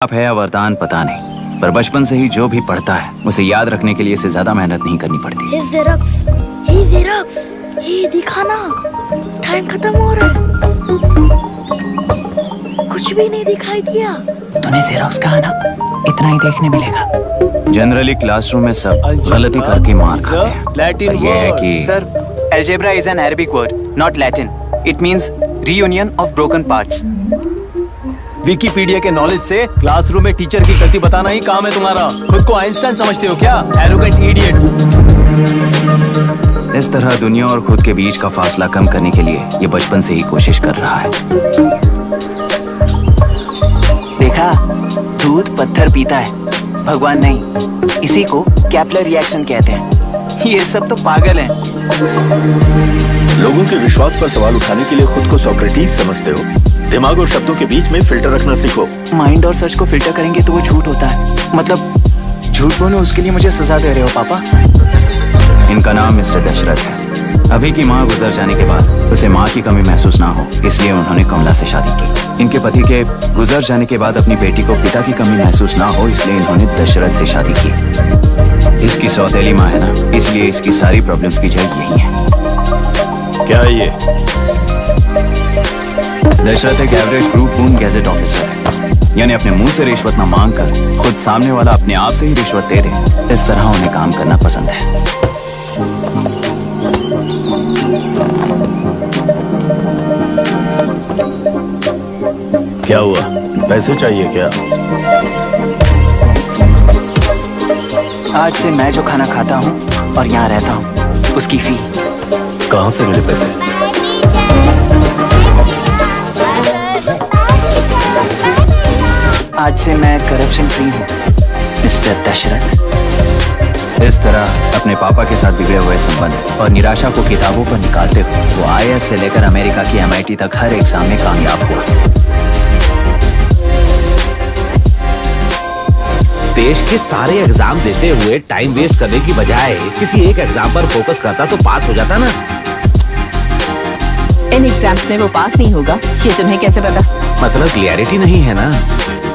आप है या वरदान पता नहीं, पर बचपन से ही जो भी पढ़ता है उसे याद रखने के लिए इसे ज्यादा मेहनत नहीं करनी पड़ती। ये दिखाना, टाइम खत्म हो रहा है। कुछ भी नहीं दिखाई दिया। तूने जेरोक्स कहा ना, इतना ही देखने मिलेगा। जनरली क्लासरूम में सब गलती करके मार खाते हैं। लैटिन ये है कि sir, algebra is an Arabic word, not Latin. It means reunion of broken parts. Wikipedia के नॉलेज से क्लासरूम में टीचर की गलती बताना ही काम है तुम्हारा। खुद को आइंस्टाइन समझते हो क्या? Arrogant idiot. इस तरह दुनिया और खुद के बीच का फासला कम करने के लिए ये बचपन से ही कोशिश कर रहा है। देखा, दूध पत्थर पीता है, भगवान नहीं। इसी को कैपलर रिएक्शन कहते हैं। ये सब तो पागल हैं। लोगों के विश्वास पर सवाल उठाने के लिए खुद को सोक्रेटिस समझते हो। दिमाग और शब्दों के बीच में फिल्टर रखना सीखो। माइंड और सच को फिल्टर करेंगे तो वो झूठ होता है। मतलब झूठ बोलो, उसके लिए मुझे सजा दे रहे हो पापा? इनका नाम मिस्टर दशरथ है। अभी की माँ गुजर जाने के बाद उसे माँ की कमी महसूस ना हो, इसलिए उन्होंने कमला से शादी की। इनके पति के गुजर जाने के बाद अपनी बेटी को पिता की कमी महसूस ना हो, इसलिए इन्होंने दशरथ से शादी की। इसकी सौतेली माँ है ना, इसलिए इसकी सारी प्रॉब्लम्स की जड़ यही है। क्या है ये? दशरथ एक एवरेज ग्रुप 1 गैजेट ऑफिसर है, यानी अपने मुंह से रिश्वत न मांग कर खुद सामने वाला अपने आप से ही रिश्वत दे दे, इस तरह उन्हें काम करना पसंद है। क्या हुआ? पैसे चाहिए क्या? आज से मैं जो खाना खाता हूँ और यहाँ रहता हूँ, उसकी फी। कहाँ से मिले पैसे? आज से मैं करप्शन फ्री हूँ, मिस्टर दशरथ। इस तरह अपने पापा के साथ बिगड़े हुए संबंध और निराशा को किताबों पर निकालते हुए वो IAS से लेकर अमेरिका की MIT तक हर एग्जाम में कामयाब हुआ। देश के सारे एग्जाम देते हुए टाइम वेस्ट करने की बजाय किसी एक एग्जाम पर फोकस करता तो पास हो जाता ना। इन एग्जाम्स में वो पास नहीं होगा, ये तुम्हें कैसे पता? मतलब क्लियरिटी नहीं है ना।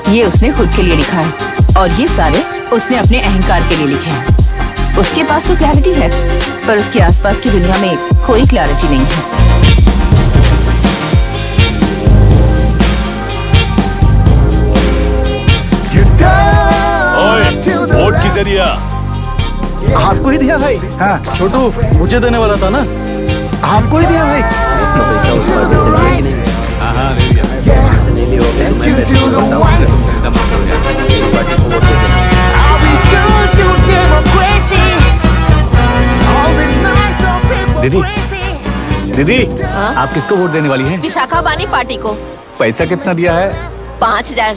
ये उसने खुद के लिए लिखा है और ये सारे उसने अपने अहंकार के लिए लिखे हैं। उसके पास तो क्लैरिटी है, पर उसके आसपास की दुनिया में कोई क्लैरिटी नहीं है। वोट किसे दिया? आपको ही दिया भाई। हाँ, छोटू मुझे देने वाला था ना। आपको ही दिया भाई। हाँ, ले लिया। दीदी, दीदी, आप किसको वोट देने वाली हैं? विशाखा बानी पार्टी को। पैसा कितना दिया है? 5,000।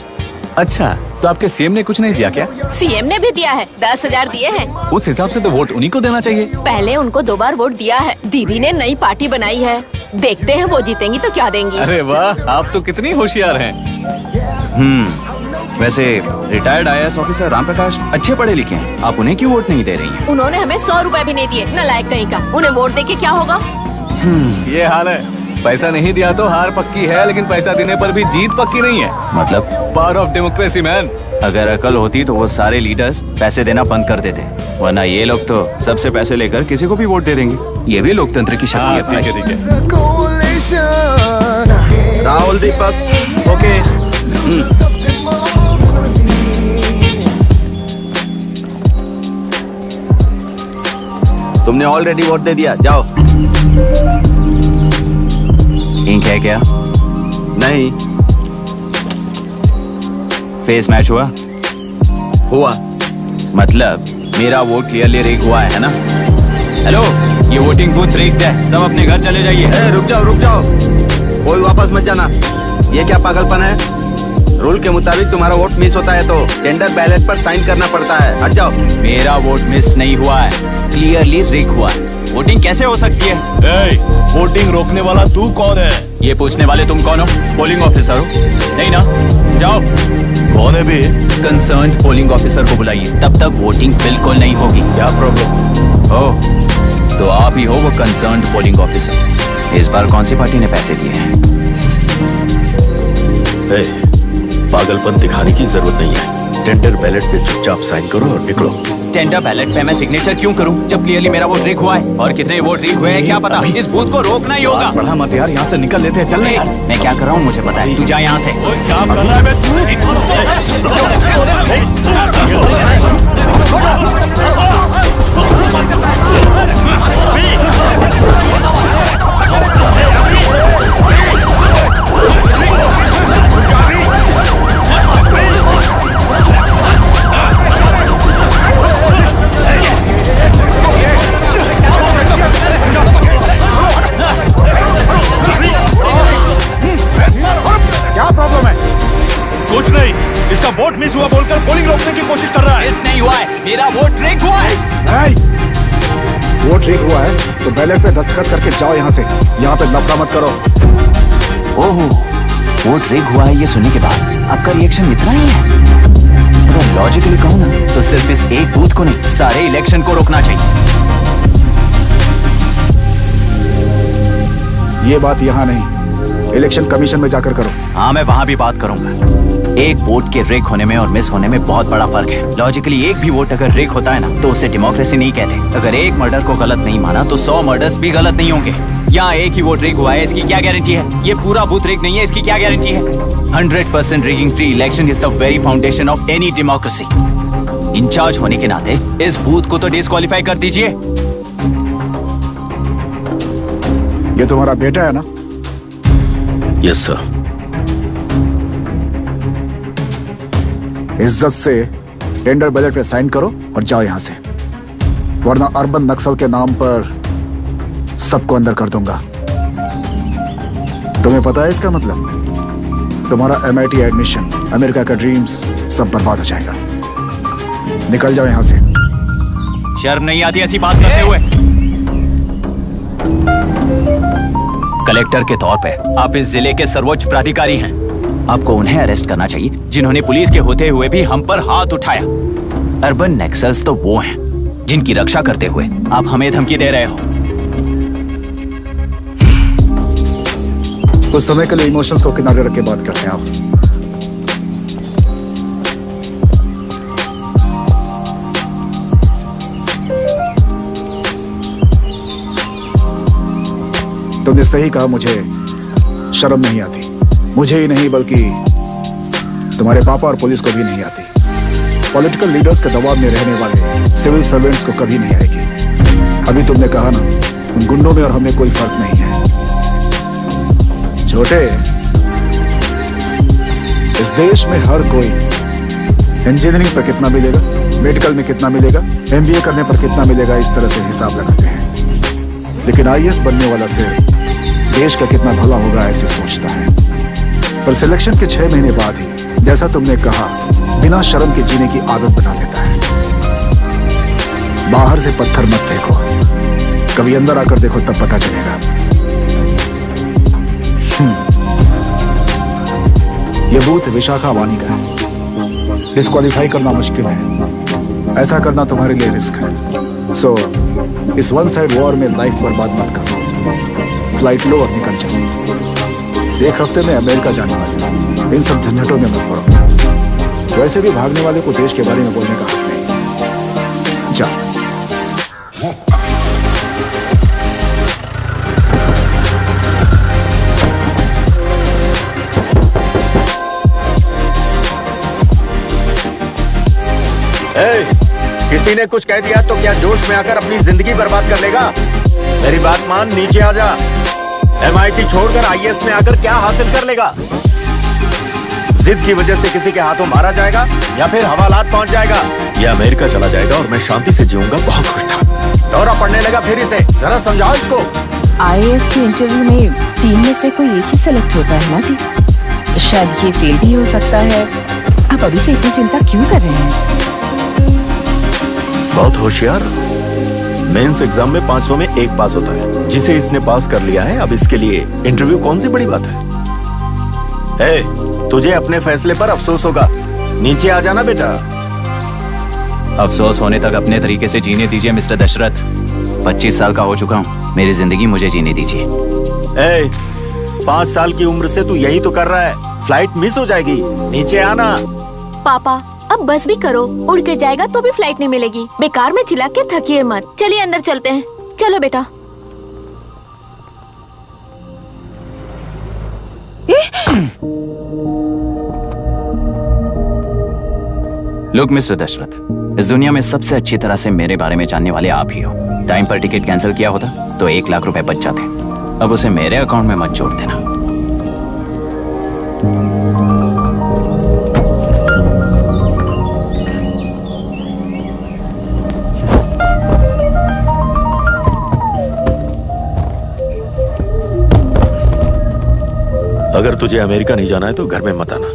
अच्छा, तो आपके सीएम ने कुछ नहीं दिया क्या? सीएम ने भी दिया है, 10,000 दिए हैं। उस हिसाब से तो वोट उन्हीं को देना चाहिए। पहले उनको 2 बार वोट दिया है। दीदी ने नई पार्टी बनाई है, देखते हैं वो जीतेंगी तो क्या देंगी। अरे वाह, आप तो कितनी होशियार हैं। वैसे retired IAS officer Ram Prakash अच्छे पढ़े लिखे हैं, आप उन्हें क्यों वोट नहीं दे रही हैं? उन्होंने हमें 100 रुपए भी नहीं दिए, नालायक कहीं का। उन्हें वोट दे के क्या होगा? ये हाल है। पैसा नहीं दिया तो हार पक्की है, लेकिन पैसा देने पर भी जीत पक्की नहीं है। मतलब पावर ऑफ डेमोक्रेसी मैन। अगर अकल होती तो वो सारे लीडर्स पैसे देना बंद कर देते, वरना ये लोग तो सबसे पैसे लेकर किसी को भी वोट दे देंगे। ये भी लोकतंत्र की शक्ति है भाई। ठीक है। राहुल दीपक, ओके। तुमने ऑलरेडी वोट दे दिया, जाओ। इंक है क्या? नहीं फेस मैच हुआ? हुआ। मतलब मेरा वोट क्लियरली रिग हुआ है ना? हेलो, ये वोटिंग बूथ रिग्ड है, सब अपने घर चले जाइए। रुक जाओ, कोई वापस मत जाना। ये क्या पागलपन है? रूल के मुताबिक तुम्हारा वोट मिस होता है तो टेंडर बैलेट पर साइन करना पड़ता है। हट जाओ। मेरा वोट मिस नहीं हुआ है, क्लियरली रिग हुआ है। वोटिंग कैसे हो सकती है? वोटिंग रोकने वाला तू कौन है? ये पूछने वाले तुम कौन हो? पोलिंग ऑफिसर हो? नहीं ना? जाओ। कौन है भी? कंसर्न्ड पोलिंग ऑफिसर को बुलाइए, तब तक वोटिंग बिल्कुल नहीं होगी। क्या प्रॉब्लम? ओह, तो आप ही हो वो कंसर्न्ड पोलिंग ऑफिसर। इस बार कौन सी पार्टी ने पैसे दिए हैं? पागलपन दिखाने की जरूरत नहीं है। टेंडर बैलेट पे चुपचाप साइन करो और निकलो। टेंडर बैलेट पे मैं सिग्नेचर क्यों करूं जब क्लियरली मेरा वोट रीक हुआ है? और कितने वोट रीक हुए हैं क्या पता? इस बूथ को रोकना ही होगा। बढ़ा मत यार, यहाँ से निकल लेते हैं, चल ए, मैं क्या कर रहा हूँ मुझे पता है। तू जा यहाँ से। क्या कर रहा है बे क्या प्रॉब्लम है? कुछ नहीं, इसका वोट मिस हुआ बोलकर पोलिंग रोकने की कोशिश कर रहा है। मिस नहीं हुआ है, मेरा वोट रीक हुआ है। वोट रीक हुआ है तो बैलेट पे दस्तखत करके जाओ यहाँ से। यहाँ पे लफड़ा मत करो। ओहो, वोट रीक हुआ है ये सुनने के बाद आपका रिएक्शन इतना ही है? अगर लॉजिकली कहूँ ना तो सिर्फ इस एक बूथ को नहीं, सारे इलेक्शन को रोकना चाहिए। ये बात यहाँ नहीं, इलेक्शन कमीशन में जाकर करो। हाँ, मैं वहाँ भी बात करूंगा। एक वोट के रेक होने में और मिस होने में बहुत बड़ा फर्क है। लॉजिकली एक भी वोट अगर रेक होता है ना तो उसे डेमोक्रेसी नहीं कहते। अगर एक मर्डर को गलत नहीं माना तो 100 मर्डर्स भी गलत नहीं होंगे। यहाँ एक ही वोट रेक हुआ है, इसकी क्या गारंटी है? ये पूरा बूथ रेक नहीं है, इसकी क्या गारंटी है? 100% rigging free election is the very foundation of any democracy. Incharge होने के नाते इस बूथ को तो डिस्क्वालीफाई कर दीजिए। ये तुम्हारा बेटा है ना? Yes sir. इज्जत से टेंडर बैलेट पे साइन करो और जाओ यहाँ से, वरना अर्बन नक्सल के नाम पर सबको अंदर कर दूंगा। तुम्हें पता है इसका मतलब? तुम्हारा MIT एडमिशन, अमेरिका का ड्रीम्स सब बर्बाद हो जाएगा। निकल जाओ यहाँ से। शर्म नहीं आती ऐसी बात करते हुए? कलेक्टर के तौर पे आप इस जिले के सर्वोच्च प्राधिकारी हैं। आपको उन्हें अरेस्ट करना चाहिए जिन्होंने पुलिस के होते हुए भी हम पर हाथ उठाया। अर्बन नक्सल्स तो वो हैं जिनकी रक्षा करते हुए आप हमें धमकी दे रहे हो। कुछ समय के लिए इमोशंस को किनारे रख के बात करते हैं आप। तुमने सही कहा, मुझे शर्म नहीं आती। मुझे ही नहीं बल्कि तुम्हारे पापा और पुलिस को भी नहीं आती। पॉलिटिकल लीडर्स के दबाव में रहने वाले सिविल सर्वेंट्स को कभी नहीं आएगी। अभी तुमने कहा ना, उन गुंडों में और हमें कोई फर्क नहीं है। छोटे, इस देश में हर कोई इंजीनियरिंग पर कितना मिलेगा, मेडिकल में कितना मिलेगा, MBA करने पर कितना मिलेगा, इस तरह से हिसाब लगाते हैं। लेकिन IAS बनने वाला सिर्फ देश का कितना भला होगा ऐसे सोचता है। पर सिलेक्शन के 6 महीने बाद ही, जैसा तुमने कहा, बिना शर्म के जीने की आदत बना लेता है। बाहर से पत्थर मत फेंको, कभी अंदर आकर देखो तब पता चलेगा। ये बूथ विशाखा वानी का है। डिस्क्वालीफाई करना मुश्किल है, ऐसा करना तुम्हारे लिए रिस्क है। सो इस वन साइड वॉर में लाइफ बर्बाद मत करो। फ्लाइट लो और निकल जाओ। एक हफ्ते में अमेरिका जाने वाले, इन सब झंझटों में मत पड़ो। वैसे भी भागने वाले को देश के बारे में बोलने का हक नहीं। जाओ। किसी ने कुछ कह दिया तो क्या जोश में आकर अपनी जिंदगी बर्बाद कर लेगा? मेरी बात मान, नीचे आ जा। MIT छोड़कर IAS में आकर क्या हासिल कर लेगा? जिद की वजह से किसी के हाथों मारा जाएगा या फिर हवालात पहुंच जाएगा या अमेरिका चला जाएगा और मैं शांति से जीऊंगा। बहुत खुश था। दौरा पड़ने लगा फिर इसे। जरा समझाओ इसको। IAS के इंटरव्यू में 3 में से कोई एक ही सेलेक्ट होता है ना जी? शायद ये फेल भी हो सकता है। आप अभी से इतनी चिंता क्यों कर रहे हैं? बहुत होशियार। मेंस एग्जाम में 500 में 1 पास होता है, जिसे इसने पास कर लिया है। अब इसके लिए इंटरव्यू कौन सी बड़ी बात है? तुझे अपने फैसले पर अफसोस होगा। नीचे आ जाना बेटा। अफसोस होने तक अपने तरीके से जीने दीजिए मिस्टर दशरथ। 25 साल का हो चुका हूँ, मेरी जिंदगी मुझे जीने दीजिए। 5 साल की उम्र से तू यही तो कर रहा है। फ्लाइट मिस हो जाएगी। नीचे आना। पापा अब बस भी करो, उड़ के जाएगा तो भी फ्लाइट नहीं मिलेगी। बेकार में चिल्ला के थकिए मत। चलिए अंदर चलते हैं। चलो बेटा। लुक मिस्टर दशरथ, इस दुनिया में सबसे अच्छी तरह से मेरे बारे में जानने वाले आप ही हो। टाइम पर टिकट कैंसिल किया होता तो 1 लाख रुपए बच जाते। अब उसे मेरे अकाउंट में मत जोड़ देना। अगर तुझे अमेरिका नहीं जाना है तो घर में मत आना।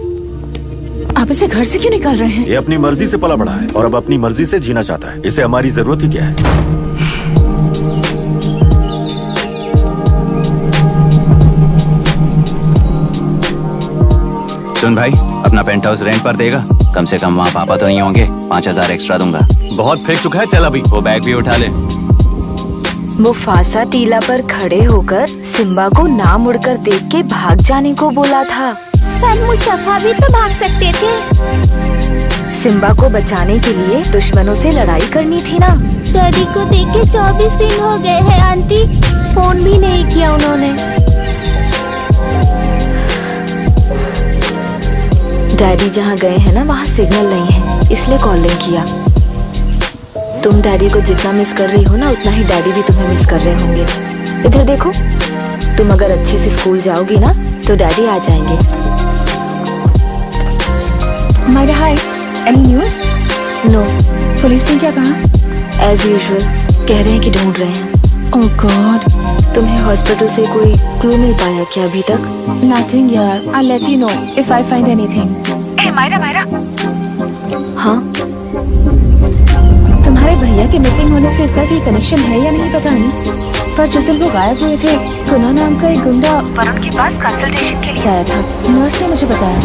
आप इसे घर से क्यों निकाल रहे हैं? ये अपनी मर्जी से पला बड़ा है और अब अपनी मर्जी से जीना चाहता है। इसे हमारी जरूरत ही क्या है? सुन भाई, अपना पेंट हाउस रेंट पर देगा? कम से कम वहाँ पापा तो नहीं होंगे। 5000 एक्स्ट्रा दूंगा। बहुत फेंक चुका है, चल अभी। वो बैग भी उठा ले। मुफासा टीला पर खड़े होकर सिम्बा को ना मुड़कर देख के भाग जाने को बोला था। पर मुस्तफा भी तो भाग सकते थे। सिम्बा को बचाने के लिए दुश्मनों से लड़ाई करनी थी ना। डैडी को देख के 24 दिन हो गए हैं आंटी। फोन भी नहीं किया उन्होंने। डैडी जहाँ गए हैं ना वहाँ सिग्नल नहीं है, इसलिए कॉलिंग किया। तुम डैडी को जितना मिस कर रही हो ना उतना ही डैडी भी तुम्हें मिस कर रहे होंगे। इधर देखो, तुम अगर अच्छे से स्कूल जाओगी ना तो डैडी आ जाएंगे। मायरा हाय, एनी न्यूज़? नो। पुलिस ने क्या कहा? एज यूजुअल कह रहे हैं कि ढूंढ रहे हैं। ओह गॉड। तुम्हें हॉस्पिटल से कोई क्लू मिल पाया क्या अभी तक? नथिंग यार, I let you know if I find anything. ए मायरा हाँ, तुम्हारे भैया के मिसिंग होने से इसका कोई कनेक्शन है या नहीं पता नहीं, पर जिस दिन वो गायब हुए थे कुना नाम का एक गुंडा वरुण के पास कंसल्टेशन के लिए आया था। नर्स ने मुझे बताया।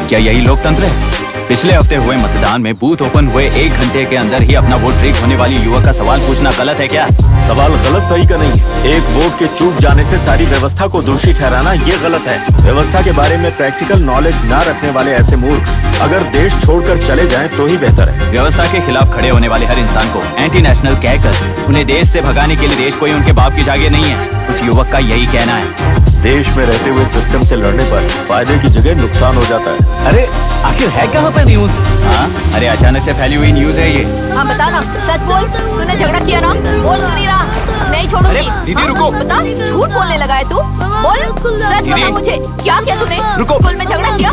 क्या यही लोकतंत्र है? पिछले हफ्ते हुए मतदान में बूथ ओपन हुए 1 घंटे के अंदर ही अपना वोट रीक होने वाली युवक का सवाल पूछना गलत है क्या? सवाल गलत सही का नहीं है। एक वोट के चूक जाने से सारी व्यवस्था को दोषी ठहराना ये गलत है। व्यवस्था के बारे में प्रैक्टिकल नॉलेज ना रखने वाले ऐसे मूर्ख अगर देश छोड़कर चले जाएं तो ही बेहतर है। व्यवस्था के खिलाफ खड़े होने वाले हर इंसान को एंटी नेशनल कहकर उन्हें देश से भगाने के लिए देश कोई उनके बाप की जागीर नहीं है। कुछ युवक का यही कहना है। देश में रहते हुए सिस्टम से लड़ने पर फायदे की जगह नुकसान हो जाता है। अरे आखिर है कहाँ पे न्यूज़? हाँ, अरे अचानक से फैली हुई न्यूज है ये। हाँ बता ना, सच बोल। तूने झगड़ा किया ना? बोल तो नहीं रहा। नहीं छोड़ूंगी। दीदी रुको। बता, झूठ बोलने लगा है तू। बोल, सच बता मुझे, क्या किया तूने? रुको। स्कूल में झगड़ा किया?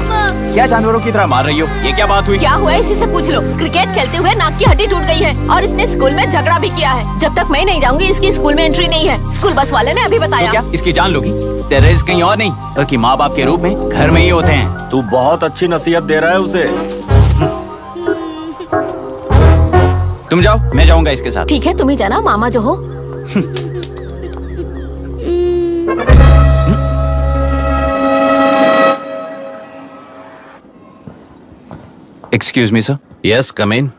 क्या जानवरों की तरह मार रही हो? ये क्या बात हुई? क्या हुआ है इसी से पूछ लो। क्रिकेट खेलते हुए नाक की हड्डी टूट गई है और इसने स्कूल में झगड़ा भी किया है। जब तक मैं नहीं जाऊंगी इसकी स्कूल में एंट्री नहीं है। स्कूल बस वाले ने अभी तो बताया। क्या इसकी जान लोगी? टेररिस्ट कहीं और नहीं बल्कि माँ बाप के रूप में घर में ही होते हैं। तू बहुत अच्छी नसीहत दे रहा है उसे। तुम जाओ, मैं जाऊंगा इसके साथ। ठीक है, तुम ही जाना, मामा जो हो। Excuse me sir. Yes, come in.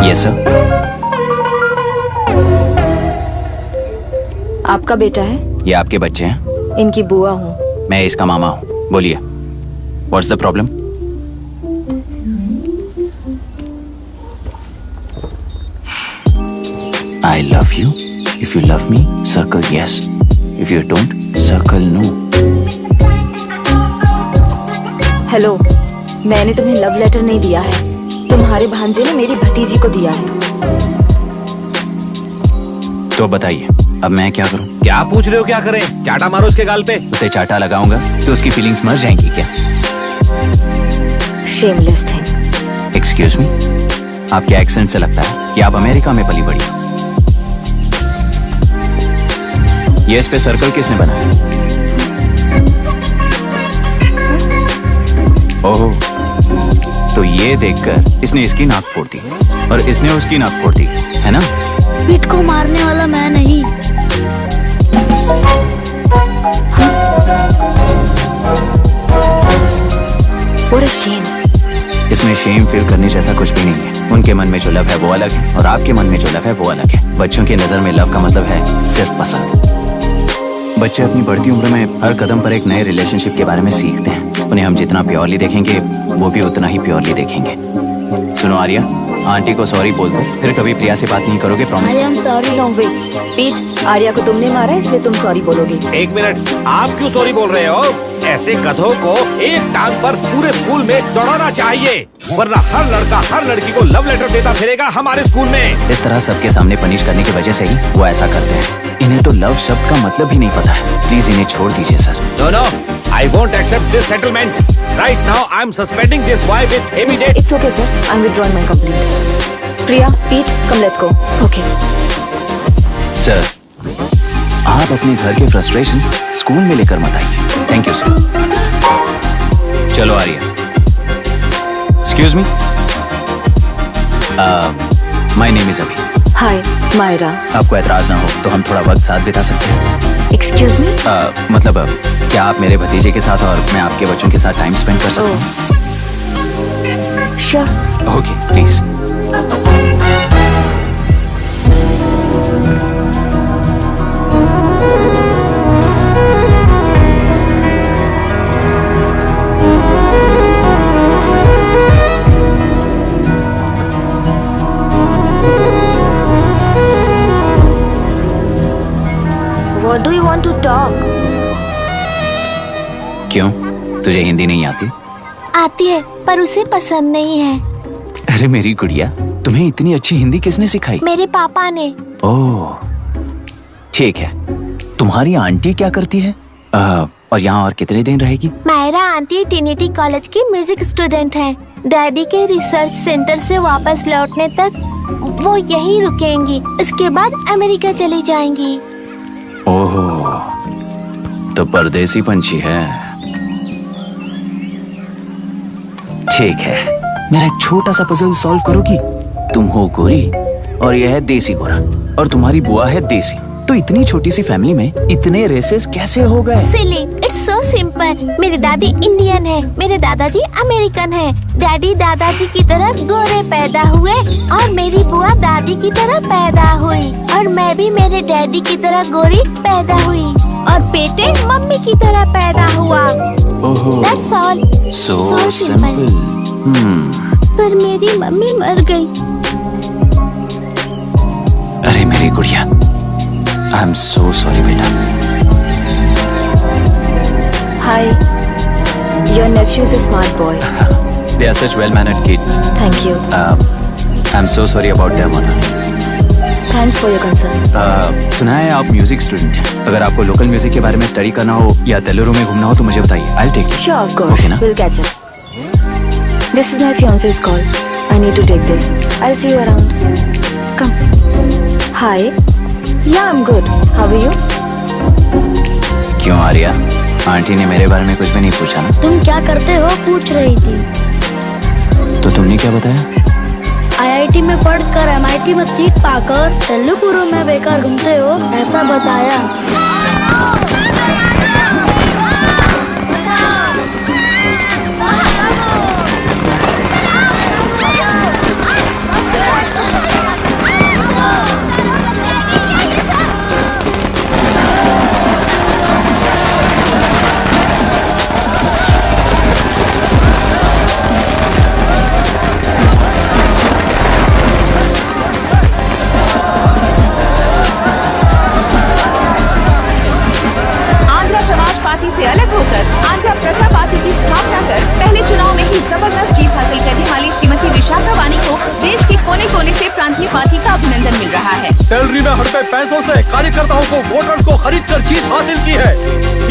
Yes sir. आपका बेटा है? ये आपके बच्चे हैं? इनकी बुआ हूँ। मैं इसका मामा हूँ। बोलिए, what's the problem? I love you. If you love me, circle yes. If you don't, circle no. Hello, मैंने तुम्हें लव लेटर नहीं दिया है। तुम्हारे भांजे ने मेरी भतीजी को दिया है। तो बताइए, अब मैं क्या करूं? क्या पूछ रहे हो? क्या करें? चाटा मारो उसके गाल पे। उसे चाटा लगाऊंगा तो उसकी फीलिंग्स मर जाएंगी क्या? Shameless thing. एक्सक्यूज मी, आपके एक्सेंट से लगता है कि आप अमेरिका में पली बड़ी। ये इस पे सर्कल किसने बनाया? ओह, तो ये देखकर इसने इसकी नाक फोड़ दी और इसने उसकी नाक फोड़ दी, है ना? पीठ को मारने वाला मैं नहीं। What a shame. इसमें शेम फील करने जैसा कुछ भी नहीं है। उनके मन में जो लव है वो अलग है और आपके मन में जो लव है वो अलग है। बच्चों की नजर में लव का मतलब है सिर्फ पसंद। बच्चे अपनी बढ़ती उम्र में हर कदम पर एक नए रिलेशनशिप के बारे में सीखते हैं। उन्हें हम जितना प्योरली देखेंगे वो भी उतना ही प्योरली देखेंगे। सुनो आर्या, आंटी को सॉरी बोल दो, फिर कभी प्रिया से बात नहीं करोगे, promise? I am sorry long way. पीट, आर्या को तुमने मारा है इसलिए तुम सॉरी बोलोगे। एक मिनट, आप क्यों सॉरी बोल रहे हो? ऐसे गधों को एक टांग पर पूरे स्कूल में दौड़ाना चाहिए, वरना हर लड़का हर लड़की को लव लेटर देता फिरेगा हमारे स्कूल में। इस तरह सबके सामने पनिश करने की वजह से ही वो ऐसा करते हैं। इन्हें तो लव शब्द का मतलब ही नहीं पता है। प्लीज इन्हें छोड़ दीजिए sir. No, no, I won't accept this settlement. Right now, I'm suspending this boy with immediate. It's okay sir, I'm withdrawing my complaint. प्रिया, पीट, come let's go. Okay. Sir, आप अपने घर के फ्रस्ट्रेशंस स्कूल में लेकर मत आइए। Thank you sir. चलो Arya. Excuse me, my name is Abhi. Hi, Myra. आपको एतराज ना हो तो हम थोड़ा वक्त साथ बिता सकते हैं? Excuse me? मतलब क्या आप मेरे भतीजे के साथ और मैं आपके बच्चों के साथ टाइम स्पेंड कर सकता हूँ? Sure. Okay, please. What do you want to talk? क्यों, तुझे हिंदी नहीं आती? आती है पर उसे पसंद नहीं है। अरे मेरी गुड़िया, तुम्हें इतनी अच्छी हिंदी किसने सिखाई? मेरे पापा ने। ओह, ठीक है। तुम्हारी आंटी क्या करती है? और यहाँ और कितने दिन रहेगी? मायरा आंटी ट्रिनिटी कॉलेज की म्यूजिक स्टूडेंट हैं। डैडी के रिसर्च सेंटर से वापस लौटने तक वो यहीं रुकेंगी। इसके बाद अमेरिका चली जाएंगी। ओह, तो परदेसी पंछी है। ठीक है, मेरा एक छोटा सा पजल सॉल्व करोगी? तुम हो गोरी और यह है देसी गोरा और तुम्हारी बुआ है देसी, तो इतनी छोटी सी फैमिली में इतने रेसेस कैसे हो गए? सिली, इट्स सो सिंपल। मेरी दादी इंडियन है, मेरे दादाजी अमेरिकन है। डैडी दादाजी की तरह गोरे पैदा हुए और मेरी बुआ दादी की तरह पैदा हुई और मैं भी मेरे डैडी की तरह गोरी पैदा हुई और बेटे मम्मी की तरह पैदा हुआ। ओह, That's all. so simple. पर मेरी मम्मी मर गई। अरे मेरी गुड़िया, आई एम सो सॉरी बेटा। Hi, your nephew is a smart boy. They are such well-mannered kids. Thank you. I'm so sorry about their mother. Thanks for your concern. सुना है आप म्यूजिक स्टूडेंट हैं। अगर आपको लोकल म्यूजिक के बारे में स्टडी करना हो या तेलुरु में घूमना हो तो मुझे बताइए। I'll take you. Sure, of course. Okay, ना? We'll catch up. This is my fiance's call. I need to take this. I'll see you around. Come. Hi. Yeah, I'm good. How are you? क्यों Arya, aunty ने मेरे बारे में कुछ भी नहीं पूछा ना? तुम क्या करते हो पूछ रही थी। तो तुमने क्या बताया? IIT में पढ़कर MIT में सीट पाकर तेलुगुरु में बेकार घूमते हो ऐसा बताया। से अलग होकर आंध्र प्रजा पार्टी की स्थापना कर पहले चुनाव में ही जबरदस्त जीत हासिल करने वाली श्रीमती विशाखा वानी को देश के कोने कोने से प्रांतीय पार्टी का अभिनंदन मिल रहा है। सैलरी में हड़पे पैसों से कार्यकर्ताओं को वोटर्स को खरीद कर जीत हासिल की है।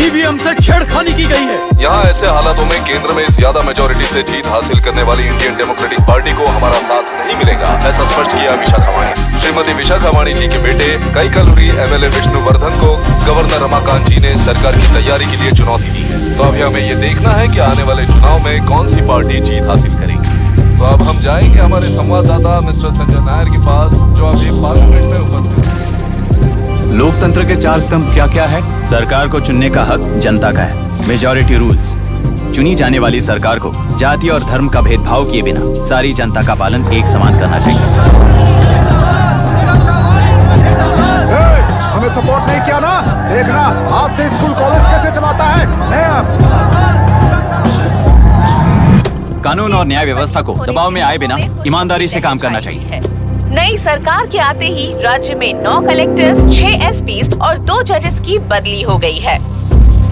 ईवीएम से छेड़खानी की गई है। यहाँ ऐसे हालातों में केंद्र में ज्यादा मेजोरिटी से जीत हासिल करने वाली इंडियन डेमोक्रेटिक पार्टी को हमारा साथ नहीं मिलेगा, ऐसा स्पष्ट किया विशाखा वाणी। श्रीमती विशाखा वाणी जी के बेटे कैकलूरी MLA विष्णुवर्धन को गवर्नर रमाकांत जी ने सरकार की तैयारी के लिए चुनौती दी है। तो अभी हमें ये देखना है कि आने वाले चुनाव में कौन सी पार्टी जीत हासिल करेगी। तो अब हम जाएंगे हमारे संवाददाता मिस्टर संजय नायर के पास, जो अभी पार्लियामेंट में उपस्थित हैं। लोकतंत्र के चार स्तंभ क्या क्या है? सरकार को चुनने का हक जनता का है, मेजॉरिटी रूल्स। चुनी जाने वाली सरकार को जाति और धर्म का भेदभाव किए बिना सारी जनता का पालन एक समान करना चाहिए। हमें सपोर्ट नहीं किया ना, देखना आज से स्कूल कॉलेज कैसे चलाता है। कानून और न्याय व्यवस्था को दबाव में आए बिना ईमानदारी से काम करना चाहिए। नई सरकार के आते ही राज्य में 9 कलेक्टर्स, 6 एसपीज और 2 जजेस की बदली हो गई है।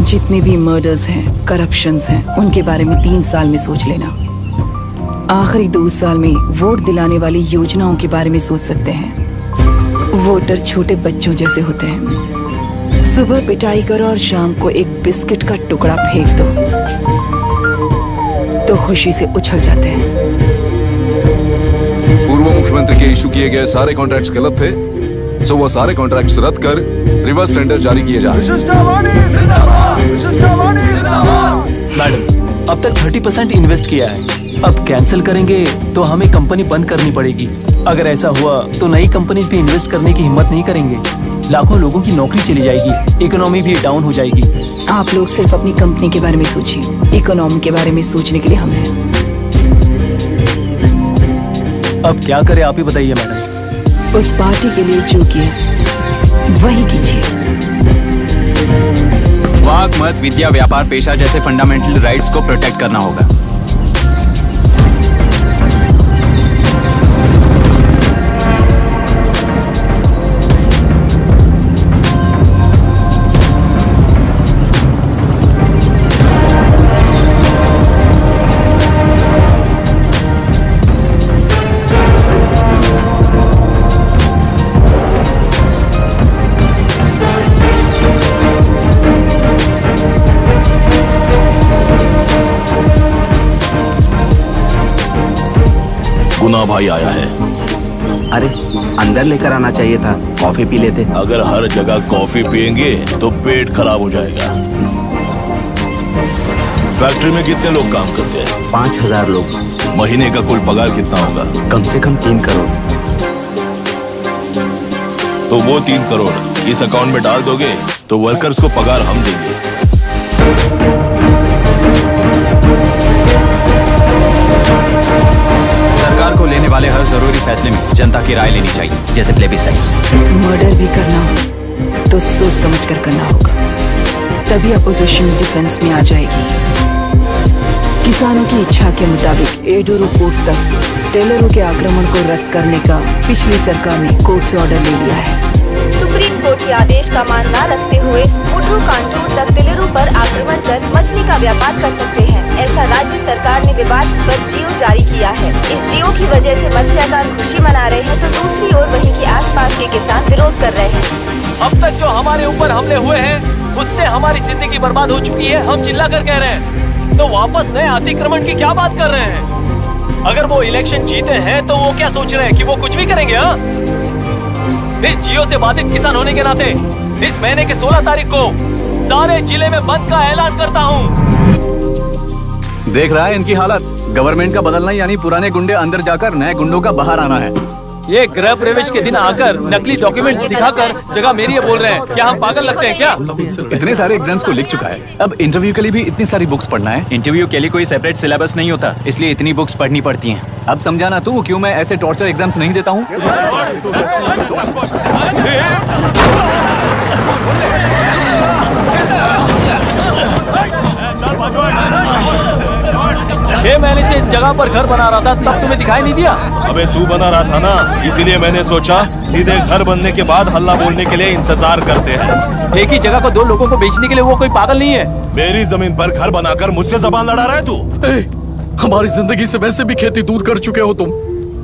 जितने भी मर्डर्स हैं, करप्शंस हैं, उनके बारे में 3 साल में सोच लेना। आखिरी 2 साल में वोट दिलाने वाली योजनाओं के बारे में सोच सकते हैं। वोटर छोटे बच्चों जैसे होते हैं। सुबह पिटाई करो और शाम को एक बिस्किट का टुकड़ा फेंक दो तो खुशी से उछल जाते हैं। पूर्व मुख्यमंत्री के इशू किए गए सारे कॉन्ट्रैक्ट्स गलत थे, सो वो सारे कॉन्ट्रैक्ट्स रद्द कर रिवर्स टेंडर जारी किए जा रहे हैं। मैडम, अब तक 30% इन्वेस्ट किया है, अब कैंसिल करेंगे तो हमें कंपनी बंद करनी पड़ेगी। अगर ऐसा हुआ तो नई कंपनीज भी इन्वेस्ट करने की हिम्मत नहीं करेंगे। लाखों लोगों की नौकरी चली जाएगी, इकोनॉमी भी डाउन हो जाएगी। आप लोग सिर्फ अपनी कंपनी के बारे में सोचिए, इकोनॉमी के बारे में सोचने के लिए हम हैं। अब क्या करें आप ही बताइए मैडम। उस पार्टी के लिए जो किए वही कीजिए। वाक, मत, विद्या, व्यापार, पेशा जैसे फंडामेंटल राइट्स को प्रोटेक्ट करना होगा। गुना भाई आया है। अरे अंदर लेकर आना चाहिए था, कॉफी पी लेते। अगर हर जगह कॉफी पियेंगे तो पेट खराब हो जाएगा। फैक्ट्री में कितने लोग काम करते हैं? 5000 लोग। महीने का कुल पगार कितना होगा? कम से कम 3 करोड़। तो वो 3 करोड़ इस अकाउंट में डाल दोगे तो वर्कर्स को पगार हम देंगे। सरकार को लेने वाले हर जरूरी फैसले में जनता की राय लेनी चाहिए, जैसे प्लेबिसाइट्स। मर्डर भी करना हो तो सोच समझ कर करना होगा, तभी अपोजिशन डिफेंस में आ जाएगी। किसानों की इच्छा के मुताबिक एडोरू कोर्ट तक टेलरों के आक्रमण को रद्द करने का पिछली सरकार ने कोर्ट से ऑर्डर ले लिया है। सुप्रीम कोर्ट के आदेश का मान न रखते हुए मुठू कांटूर तक टेलरों पर आक्रमण कर मछली का व्यापार कर सकते हैं, ऐसा राज्य सरकार ने विवादास्पद जियो जारी किया है। इस जियो की वजह से मत्स्यकार खुशी मना रहे हैं तो दूसरी ओर वहीं के आसपास के किसान विरोध कर रहे हैं। अब तक जो हमारे ऊपर हमले हुए हैं उससे हमारी जिंदगी बर्बाद हो चुकी है, हम चिल्ला कर कह रहे हैं, तो वापस नए अतिक्रमण की क्या बात कर रहे हैं? अगर वो इलेक्शन जीते हैं तो वो क्या सोच रहे हैं कि वो कुछ भी करेंगे? हाँ, इस जियो से बाधित किसान होने के नाते इस महीने के 16 तारीख को सारे जिले में बंद का ऐलान करता हूँ। देख रहा है इनकी हालत। गवर्नमेंट का बदलना यानी पुराने गुंडे अंदर जाकर नए गुंडों का बाहर आना है। ये गृह प्रवेश के दिन आकर नकली डॉक्यूमेंट्स दिखाकर जगह मेरी है बोल रहे हैं। क्या हम पागल लगते हैं क्या? इतने सारे एग्जाम्स को लिख चुका है, अब इंटरव्यू के लिए भी इतनी सारी बुक्स पढ़ना है। इंटरव्यू के लिए कोई सेपरेट सिलेबस नहीं होता, इसलिए इतनी बुक्स पढ़नी पड़ती हैं। अब समझाना तू क्यों मैं ऐसे टॉर्चर एग्जाम्स नहीं देता हूँ। 6 महीने से इस जगह पर घर बना रहा था, तब तुम्हें दिखाई नहीं दिया? अबे तू बना रहा था ना, इसीलिए मैंने सोचा सीधे घर बनने के बाद हल्ला बोलने के लिए इंतजार करते हैं। एक ही जगह को 2 लोगों को बेचने के लिए वो कोई पागल नहीं है। मेरी जमीन पर घर बनाकर मुझसे जबान लड़ा रहा है तू। हमारी जिंदगी से वैसे भी खेती दूर कर चुके हो तुम।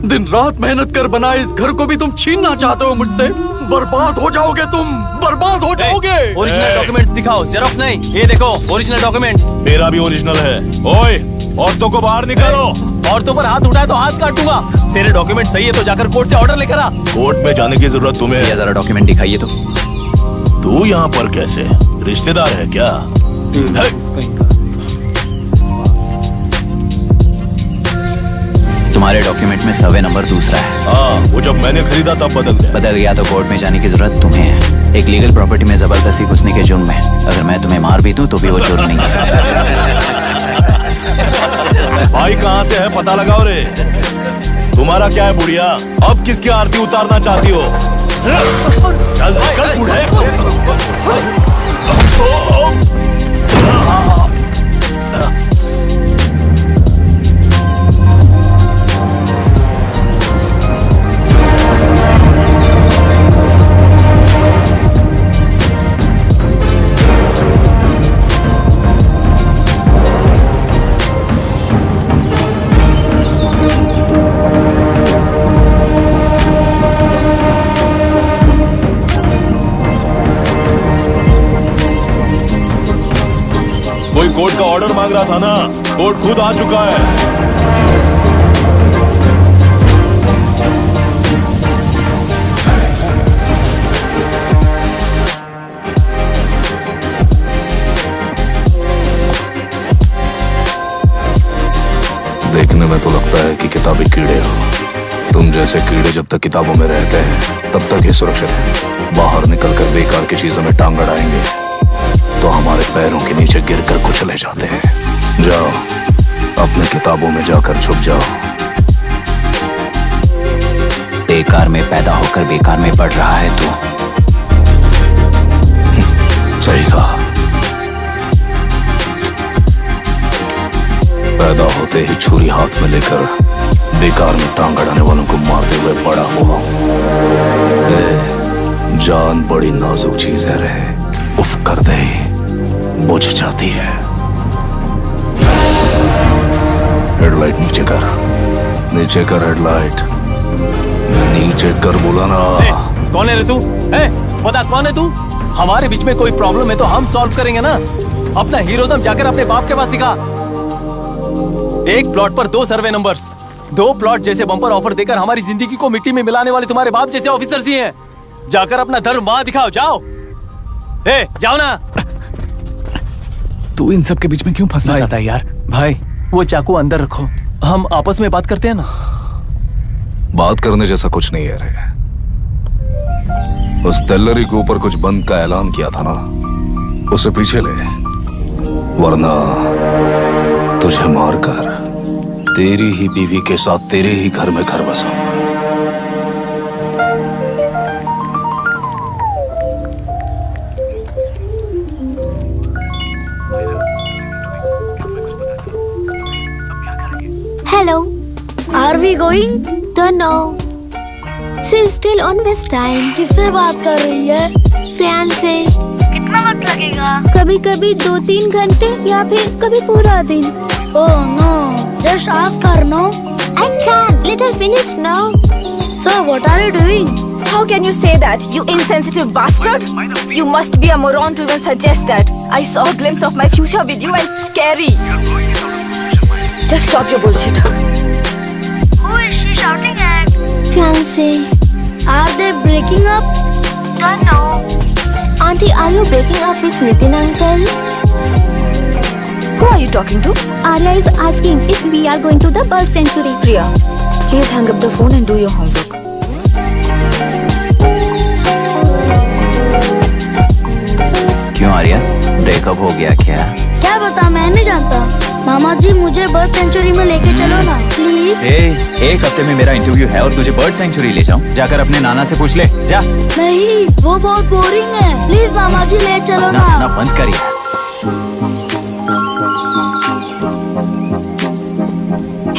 दिन रात मेहनत कर बनाए इस घर को भी तुम छीनना चाहते हो मुझसे। बर्बाद हो जाओगे तुम, बर्बाद हो जाओगे। ओरिजिनल डॉक्यूमेंट्स दिखाओ, जेरॉक्स नहीं। ये देखो ओरिजिनल डॉक्यूमेंट्स। मेरा भी ओरिजिनल है। ओए, औरतों को बाहर निकालो। औरतों पर हाथ उठाए तो हाथ काट दूंगा। तेरे डॉक्यूमेंट सही है तो जाकर कोर्ट से ऑर्डर लेकर आ। कोर्ट में जाने की जरूरत तुम्हें? ये जरा डॉक्यूमेंट दिखाइए तो। तू यहाँ पर कैसे? रिश्तेदार है क्या? तुम्हारे डॉक्यूमेंट में सर्वे नंबर दूसरा है। हाँ, वो जब मैंने खरीदा तब बदल गया तो कोर्ट में जाने की जरूरत तुम्हें है। एक लीगल प्रॉपर्टी में जबरदस्ती घुसने के जुर्म में अगर मैं तुम्हें मार भी दूं तो भी वो जुर्म नहीं है। भाई कहाँ से है पता लगाओ रे। तुम्हारा क्या है बुढ़िया, अब किसकी आरती उतारना चाहती हो? चल चल बूढ़े। कोई कोर्ट का ऑर्डर मांग रहा था ना, कोर्ट खुद आ चुका है। देखने में तो लगता है कि किताबी कीड़े हो। तुम जैसे कीड़े जब तक किताबों में रहते हैं तब तक ही सुरक्षित है। बाहर निकलकर बेकार की चीजों में टांग अड़ाएंगे तो हमारे पैरों के नीचे गिरकर कुचले जाते हैं। जाओ अपने किताबों में जाकर छुप जाओ। बेकार में पैदा होकर बेकार में पढ़ रहा है तू। सही कहा। पैदा होते ही छुरी हाथ में लेकर बेकार में टांग अड़ाने वालों को मारते हुए बड़ा हुआ। जान बड़ी नाजुक चीज है रे, उफ कर दे बुझ जाती है। हेडलाइट नीचे कर, नीचे कर हेडलाइट, नीचे कर बोला ना। कौन है रे तू? बता कौन है तू? हमारे बीच में कोई प्रॉब्लम है तो हम सॉल्व करेंगे ना। अपना हीरोइज्म जाकर अपने बाप के पास दिखा। एक प्लॉट पर 2 सर्वे नंबर्स, 2 प्लॉट जैसे बम्पर ऑफर देकर हमारी जिंदगी को मिट्टी में मिलाने वाले तुम्हारे बाप जैसे ऑफिसर्स ही हैं। जाकर अपना धर्म मां दिखाओ, जाओ। जाओ ना। तू इन सब के बीच में क्यों फंसना चाहता है यार? भाई वो चाकू अंदर रखो, हम आपस में बात करते हैं ना। बात करने जैसा कुछ नहीं है रे। उस तेलरी के ऊपर कुछ बंद का ऐलान किया था ना, उसे पीछे ले, वरना तुझे मारकर तेरी ही बीवी के साथ तेरे ही घर में घर बसाऊंगा। Hello. Are we going? Don't know. She's still on West time. किससे बात कर रही है? Fiancé. कितना वक्त लगेगा? कभी कभी 2-3 घंटे या फिर कभी पूरा दिन। Oh no. Just ask her, no? I can't. Let her finish now. So what are you doing? How can you say that, you insensitive bastard? You must be a moron to even suggest that. I saw a glimpse of my future with you and it's scary. Just stop your bullshit. Who is she shouting at? Fiancé. Are they breaking up? Don't know. Auntie, are you breaking up with Nitin uncle? Who are you talking to? Arya is asking if we are going to the bird sanctuary. Priya, please hang up the phone and do your homework. क्यों Arya, breakup हो गया क्या? क्या बता, मैं नहीं जानता। मामा जी मुझे बर्ड सेंचुरी में लेके चलो ना प्लीज। एक हफ्ते में मेरा इंटरव्यू है और तुझे बर्ड सेंचुरी ले जाऊं? जाकर अपने नाना से पूछ ले, जा। नहीं, वो बहुत बोरिंग है, प्लीज मामा जी ले चलो ना। ना बंद करिए।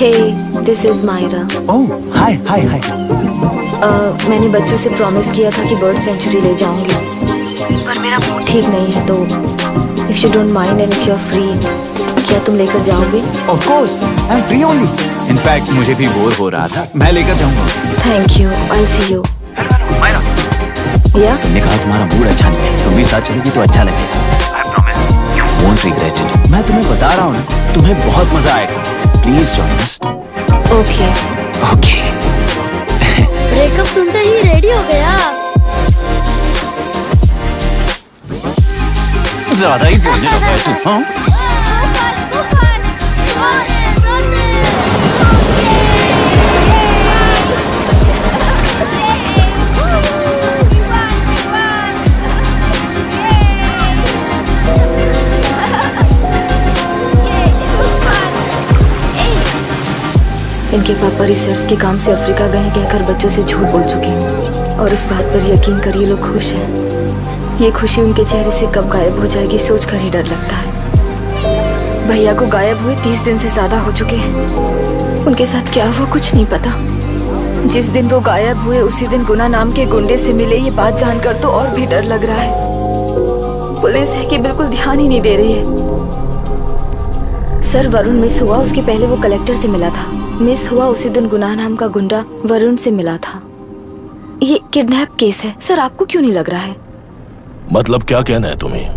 Hey, this is Myra. Oh, hi. मैंने बच्चों से प्रॉमिस किया था कि बर्ड सेंचुरी ले जाऊंगी, पर मेरा मूड ठीक नहीं है, तो if you don't mind and if you're free, क्या तुम लेकर जाओगे? Of course, I'm free only. In fact, मुझे भी बोर हो रहा था, मैं लेकर जाऊंगा। Thank you, I'll see you. Yeah? तुमने कहा तुम्हारा मूड अच्छा नहीं है, तुम भी साथ चलोगी तो अच्छा लगेगा। I promise, you won't regret it. मैं तुम्हें बता रहा हूँ ना, तुम्हें बहुत मजा आएगा। Please join us. Okay. Okay. Breakup सुनते ही रेडी हो गया। ज्यादा ही बोलने लगा है तू, हाँ? उनके पापा रिसर्च के काम से अफ्रीका गए कहकर बच्चों से झूठ बोल चुकी हूँ और इस बात पर यकीन कर ये लोग खुश हैं। ये खुशी उनके चेहरे से कब गायब हो जाएगी सोच कर ही डर लगता है। भैया को गायब हुए 30 दिन से ज्यादा हो चुके हैं। उनके साथ क्या हुआ कुछ नहीं पता। जिस दिन वो गायब हुए उसी दिन गुना नाम के गुंडे से मिले, ये बात जानकर तो और भी डर लग रहा है। पुलिस है कि बिल्कुल ध्यान ही नहीं दे रही है। सर वरुण मिस हुआ उसके पहले वो कलेक्टर से मिला था। मिस हुआ उसी दिन गुनाह नाम का गुंडा वरुण से मिला था। ये किडनैप केस है सर, आपको क्यों नहीं लग रहा है? मतलब क्या कहना है तुम्हें?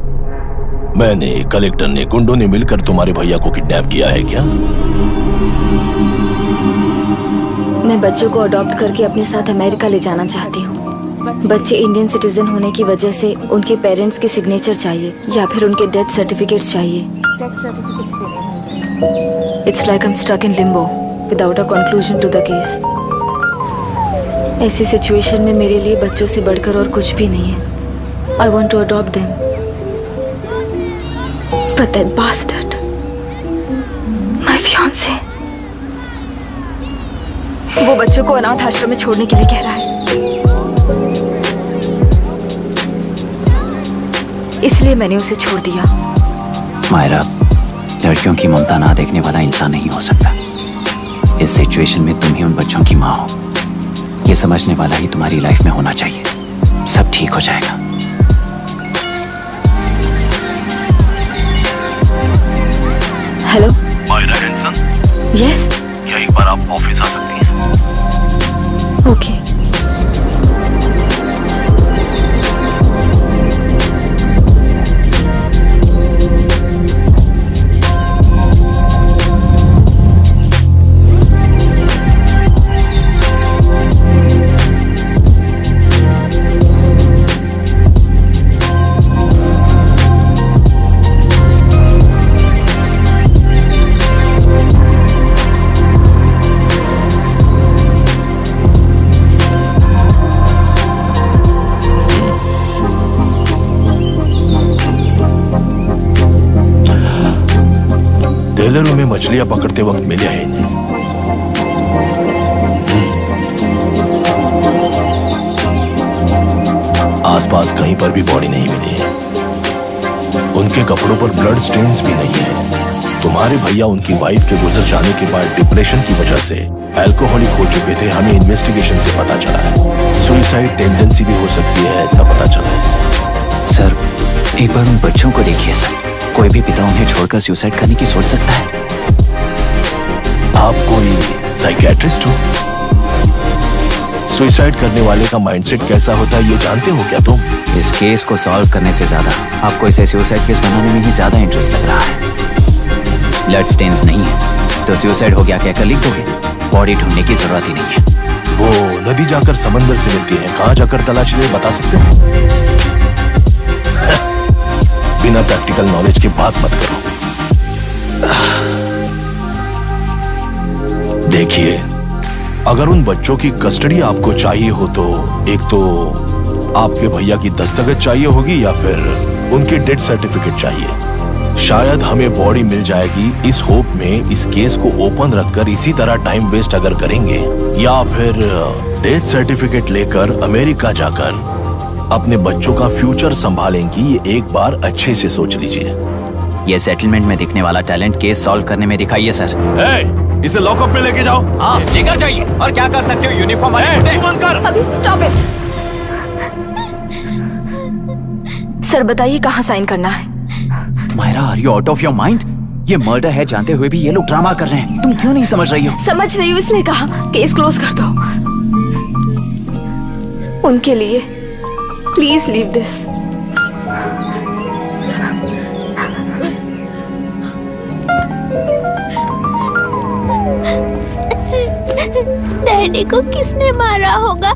मैंने, कलेक्टर ने, गुंडों ने मिलकर तुम्हारे भैया को किडनैप किया है क्या? मैं बच्चों को अडॉप्ट करके अपने साथ अमेरिका ले जाना चाहती हूँ। बच्चे इंडियन सिटीजन होने की वजह से उनके पेरेंट्स के सिग्नेचर चाहिए या फिर उनके डेथ सर्टिफिकेट्स चाहिए। It's like I'm stuck in limbo without a conclusion to the case. ऐसी सिचुएशन में मेरे लिए बच्चों से बढ़कर और कुछ भी नहीं है। I want to adopt them. But that bastard, my fiancé, वो बच्चों को अनाथ आश्रम में छोड़ने के लिए कह रहा है। इसलिए मैंने उसे छोड़ दिया। मायरा, लड़कियों की ममता ना देखने वाला इंसान नहीं हो सकता। इस सिचुएशन में तुम ही उन बच्चों की माँ हो, ये समझने वाला ही तुम्हारी लाइफ में होना चाहिए। सब ठीक हो जाएगा। Hello Myra Hansen? यस। क्या एक बार आप ऑफिस आ सकती हैं? ओके। टेलरों में मछलियां पकड़ते वक्त मिले हैं इन्हें। आसपास कहीं पर भी बॉडी नहीं मिली है। उनके कपड़ों पर ब्लड स्टेन्स भी नहीं है। तुम्हारे भैया उनकी वाइफ के गुजर जाने के बाद डिप्रेशन की वजह से अल्कोहलिक हो चुके थे। हमें इन्वेस्टिगेशन से पता चला है सुसाइड टेंडेंसी भी हो सकती है, ऐसा पता चला है। सर एक बार उन बच्चों को देखिए सर, कोई भी पिता उन्हें छोड़कर सुसाइड करने की सोच सकता है। आप कोई साइकियाट्रिस्ट हो? सुसाइड करने वाले का माइंडसेट कैसा होता है ये जानते हो क्या तुम? इस केस को सॉल्व करने से ज्यादा आपको इसे सुसाइड केस बनाने में ही ज्यादा इंटरेस्ट लग रहा है। ब्लड स्टेन्स नहीं है तो सुसाइड हो गया कहकर लिख दोगे। बॉडी ढूंढने की जरूरत ही नहीं है। वो नदी जाकर समंदर से मिलती है, कहाँ जाकर तलाश ले बता सकते हो? बिना प्रैक्टिकल नॉलेज की बात मत करो। देखिए, अगर उन बच्चों की कस्टडी आपको चाहिए हो तो एक तो आपके भैया की दस्तखत चाहिए होगी या फिर उनकी डेथ सर्टिफिकेट चाहिए। शायद हमें बॉडी मिल जाएगी इस होप में इस केस को ओपन रखकर इसी तरह टाइम वेस्ट अगर करेंगे, या फिर डेथ सर्टिफिकेट लेकर अमेरिका जाकर अपने बच्चों का फ्यूचर संभालेंगी। ये एक बार अच्छे से सोच लीजिए। ये सेटलमेंट में दिखने वाला टैलेंट केस सॉल्व करने में दिखाइए सर। इसे लॉकअप में लेके जाओ। हाँ लेकर जाइए। और क्या कर सकते हो? यूनिफॉर्म बंद कर। अभी स्टॉप इट। सर बताइए कहाँ साइन करना है? Myra, are you out of your mind? ये मर्डर है जानते हुए भी ये लोग ड्रामा कर रहे हैं। तुम क्यों नहीं समझ रही हो? समझ रही हूँ, इसलिए कहा केस क्लोज कर दो। उनके लिए प्लीज लीव दिस। डैडी को किसने मारा होगा?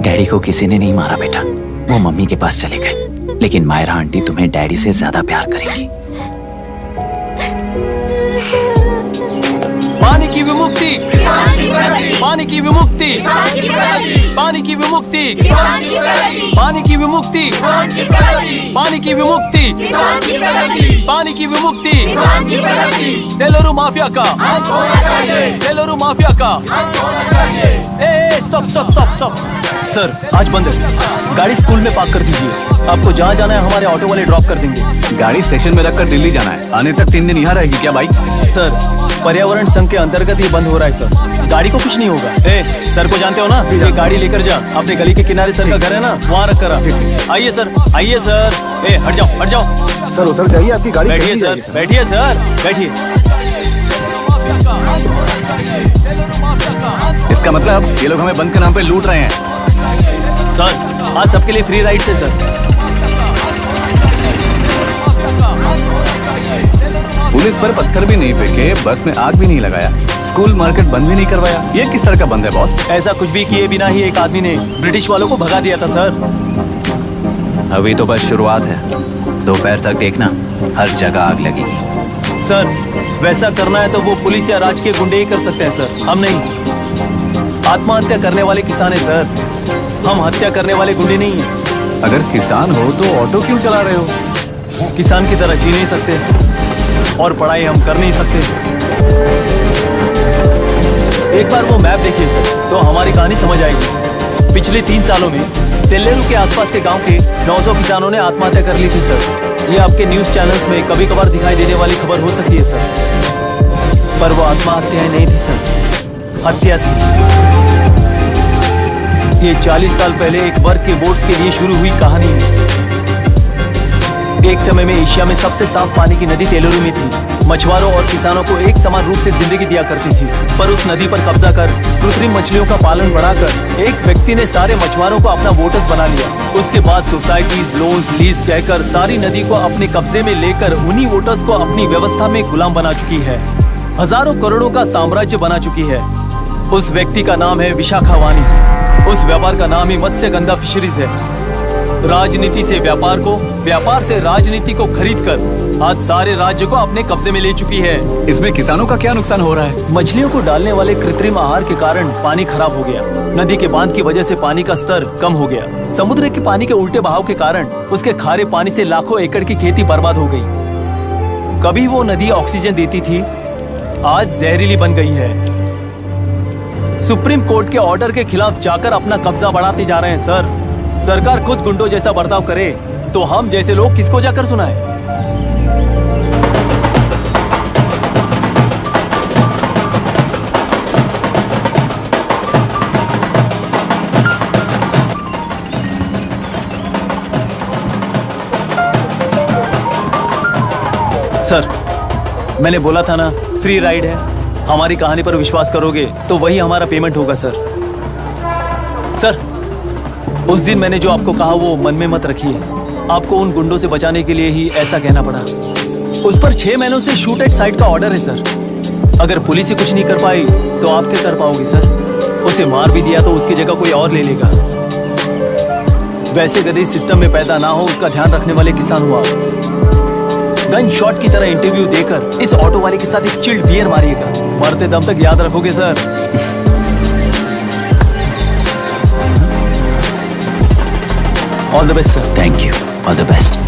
डैडी को किसी ने नहीं मारा बेटा, वो मम्मी के पास चले गए। लेकिन मायरा आंटी तुम्हें डैडी से ज्यादा प्यार करेंगी। पानी की विमुक्ति, पानी की विमुक्ति, पानी की विमुक्ति, पानी की विमुक्ति, पानी की विमुक्ति, पानी की विमुक्ति, तेलुरु माफिया का, तेलुरु माफिया का। Stop stop stop stop. Sir आज बंद है, गाड़ी स्कूल में पार्क कर दीजिए। आपको जहाँ जाना है हमारे ऑटो वाले ड्रॉप कर देंगे। गाड़ी स्टेशन में रखकर दिल्ली जाना है, आने तक 3 दिन यहाँ रहेगी क्या बाइक? सर पर्यावरण संघ के अंतर्गत ये बंद हो रहा है सर, गाड़ी को कुछ नहीं होगा। सर को जानते हो ना, ये गाड़ी लेकर जा, अपने गली के किनारे सर का घर है ना, वहाँ रख कर। आइए सर, आइए सर। हट जाओ हट जाओ। सर उतर जाइए, आपकी गाड़ी बैठिए सर, बैठिए सर, बैठिए। इसका मतलब ये लोग हमें बंद के नाम पे लूट रहे हैं। सर आज सबके लिए फ्री राइड से सर। पुलिस पर पत्थर भी नहीं फेंके, बस में आग भी नहीं लगाया, स्कूल मार्केट बंद भी नहीं करवाया। ये किस तरह का बंद है बॉस? ऐसा कुछ भी किए बिना ही एक आदमी ने ब्रिटिश वालों को भगा दिया था सर। अभी तो बस शुरुआत है, दोपहर तक देखना हर जगह आग लगेगी। सर वैसा करना है तो वो पुलिस या राज के गुंडे ही कर सकते हैं सर, हम नहीं। आत्महत्या करने वाले किसान है सर, हम हत्या करने वाले गुंडे नहीं हैं। अगर किसान हो तो ऑटो क्यों चला रहे हो? किसान की तरह जी नहीं सकते और पढ़ाई हम कर नहीं सकते। एक बार वो मैप देखिए सर तो हमारी कहानी समझ आएगी। पिछले 3 सालों में तेल्लेरू के आसपास के गांव के 900 किसानों ने आत्महत्या कर ली थी सर। ये आपके न्यूज चैनल्स में कभी कभार दिखाई देने वाली खबर हो सकती है सर, पर वो आत्महत्याएं नहीं थी सर, हत्या थी। ये 40 साल पहले एक वर्ग के वोट्स के लिए शुरू हुई कहानी है। एक समय में एशिया में सबसे साफ पानी की नदी तेलुरु में थी। मछुआरों और किसानों को एक समान रूप से जिंदगी दिया करती थी, पर उस नदी पर कब्जा कर कृत्रिम मछलियों का पालन बढ़ाकर एक व्यक्ति ने सारे मछुआरों को अपना वोटर्स बना लिया। उसके बाद सोसाइटीज, लोन्स, लीज कहकर सारी नदी को अपने कब्जे में लेकर उन्हीं वोटर्स को अपनी व्यवस्था में गुलाम बना चुकी है। हजारों करोड़ों का साम्राज्य बना चुकी है। उस व्यक्ति का नाम है विशाखावानी। उस व्यापार का नाम ही मत्स्यगंधा फिशरीज है। राजनीति से व्यापार को, व्यापार से राजनीति को खरीदकर आज सारे राज्य को अपने कब्जे में ले चुकी है। इसमें किसानों का क्या नुकसान हो रहा है? मछलियों को डालने वाले कृत्रिम आहार के कारण पानी खराब हो गया। नदी के बांध की वजह से पानी का स्तर कम हो गया। समुद्र के पानी के उल्टे बहाव के कारण उसके खारे पानी से लाखों एकड़ की खेती बर्बाद हो गई। कभी वो नदी ऑक्सीजन देती थी, आज जहरीली बन गई है। सुप्रीम कोर्ट के ऑर्डर के खिलाफ जाकर अपना कब्जा बढ़ाते जा रहे हैं सर। सरकार खुद गुंडों जैसा बर्ताव करे तो हम जैसे लोग किसको जाकर सुनाएं? सर मैंने बोला था ना फ्री राइड है। हमारी कहानी पर विश्वास करोगे तो वही हमारा पेमेंट होगा सर। सर उस दिन मैंने जो आपको कहा वो मन में मत रखिए। आपको उन गुंडों से बचाने के लिए ही ऐसा कहना पड़ा। उस पर 6 महीनों से शूट एट साइट का ऑर्डर है सर। अगर पुलिस ही कुछ नहीं कर पाई तो आप क्या कर पाओगे सर? उसे मार भी दिया तो उसकी जगह कोई और ले लेगा। वैसे गधे सिस्टम में पैदा ना हो उसका ध्यान रखने वाले किसान हुआ। गन शॉट की तरह इंटरव्यू देकर इस ऑटो वाले के साथ एक चिल्ड बियर मारिएगा। मरते दम तक याद रखोगे sir. All the best sir. Thank you, all the best.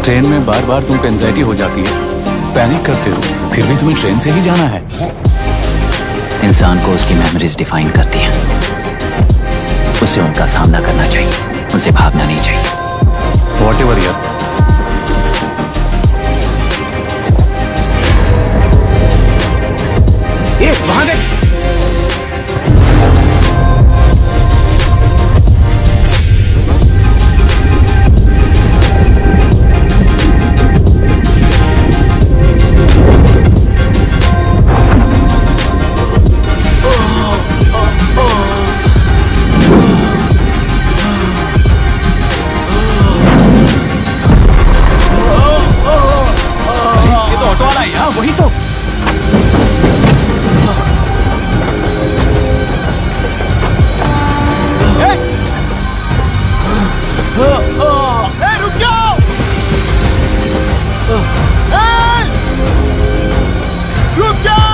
Train में बार बार तुमको एंजाइटी हो जाती है, पैनिक करते हो, फिर भी तुम्हें ट्रेन से ही जाना है। इंसान को उसकी मेमोरीज डिफाइन करती हैं। उसे उनका सामना करना चाहिए, उनसे भागना नहीं चाहिए। वॉट एवर यार। वहां देख। ये तो ऑटो वाला है यार, वही तो। रुक जाओ! रुक जाओ!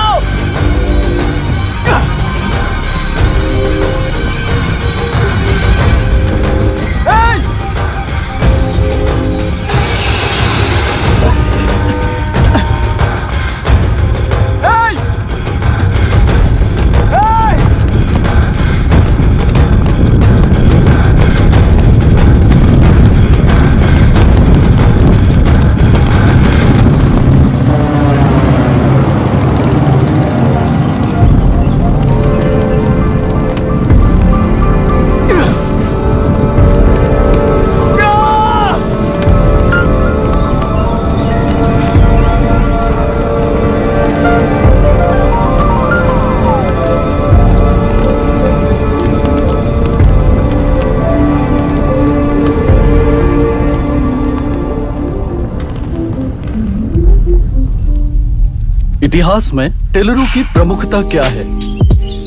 इतिहास में टेलरू की प्रमुखता क्या है?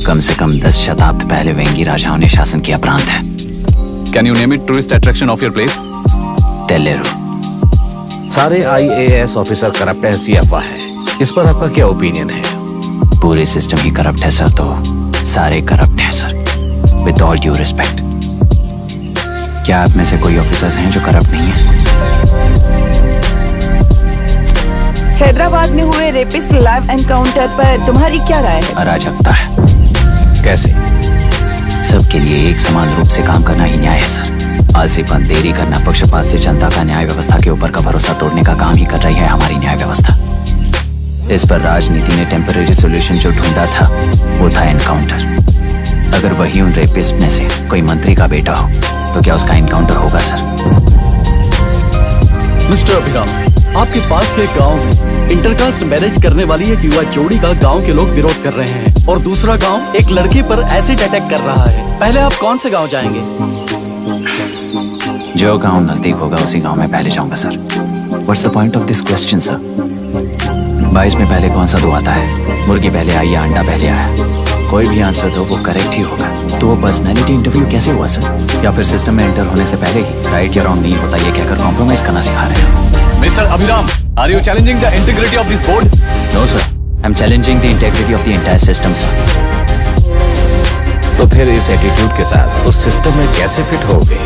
कम से कम 10 शताब्दी पहले वेंगी राजाओं ने शासन किया प्रांत है। Can you name it tourist attraction of your place? टेलरू। सारे IAS ऑफिसर करप्ट है, ऐसी अफवाह है। इस पर आपका क्या ओपिनियन है? पूरे सिस्टम ही करप्ट है सर, तो सारे करप्ट हैं sir. With all due respect, क्या आप में से कोई ऑफिसर्स हैं जो करप्ट नहीं है? हैदराबाद में हुए रेपिस्ट लाइव एनकाउंटर पर तुम्हारी क्या राय है? अराजकता है। कैसे? सबके लिए एक समान रूप से काम करना ही न्याय है सर। आलसीपन, देरी करना, पक्षपात से जनता का न्याय व्यवस्था के ऊपर का भरोसा तोड़ने का काम ही कर रही है हमारी न्याय व्यवस्था। इस पर राजनीति ने टेम्परेरी सोल्यूशन जो ढूंढा था वो था एनकाउंटर। अगर वही उन रेपिस्ट में से कोई मंत्री का बेटा हो तो क्या उसका एनकाउंटर होगा सर? मिस्टर अभिराम, आपके पास के गांव में इंटरकास्ट मैरिज करने वाली एक युवा जोड़ी का गांव के लोग विरोध कर रहे हैं और दूसरा गांव एक लड़की पर एसिड अटैक कर रहा है। पहले आप कौन से गांव जाएंगे? जो गांव नजदीक होगा उसी गांव में पहले जाऊंगा sir. What's the point of this question sir? 22 में पहले कौन सा दो आता है? मुर्गी पहले आई या अंडा पहले आया? कोई भी आंसर दो वो करेक्ट ही होगा। तो वो पर्सनैलिटी इंटरव्यू कैसे हुआ सर? या फिर सिस्टम में एंटर होने से पहले ही राइट या रॉन्ग नहीं होता ये कहकर कॉम्प्रोमाइज करना सिखा रहे हैं? Mister Abhiram, are you challenging the integrity of this board? No sir, I am challenging the integrity of the entire system sir. तो फिर इस एटीट्यूड के साथ उस सिस्टम में कैसे फिट होगे?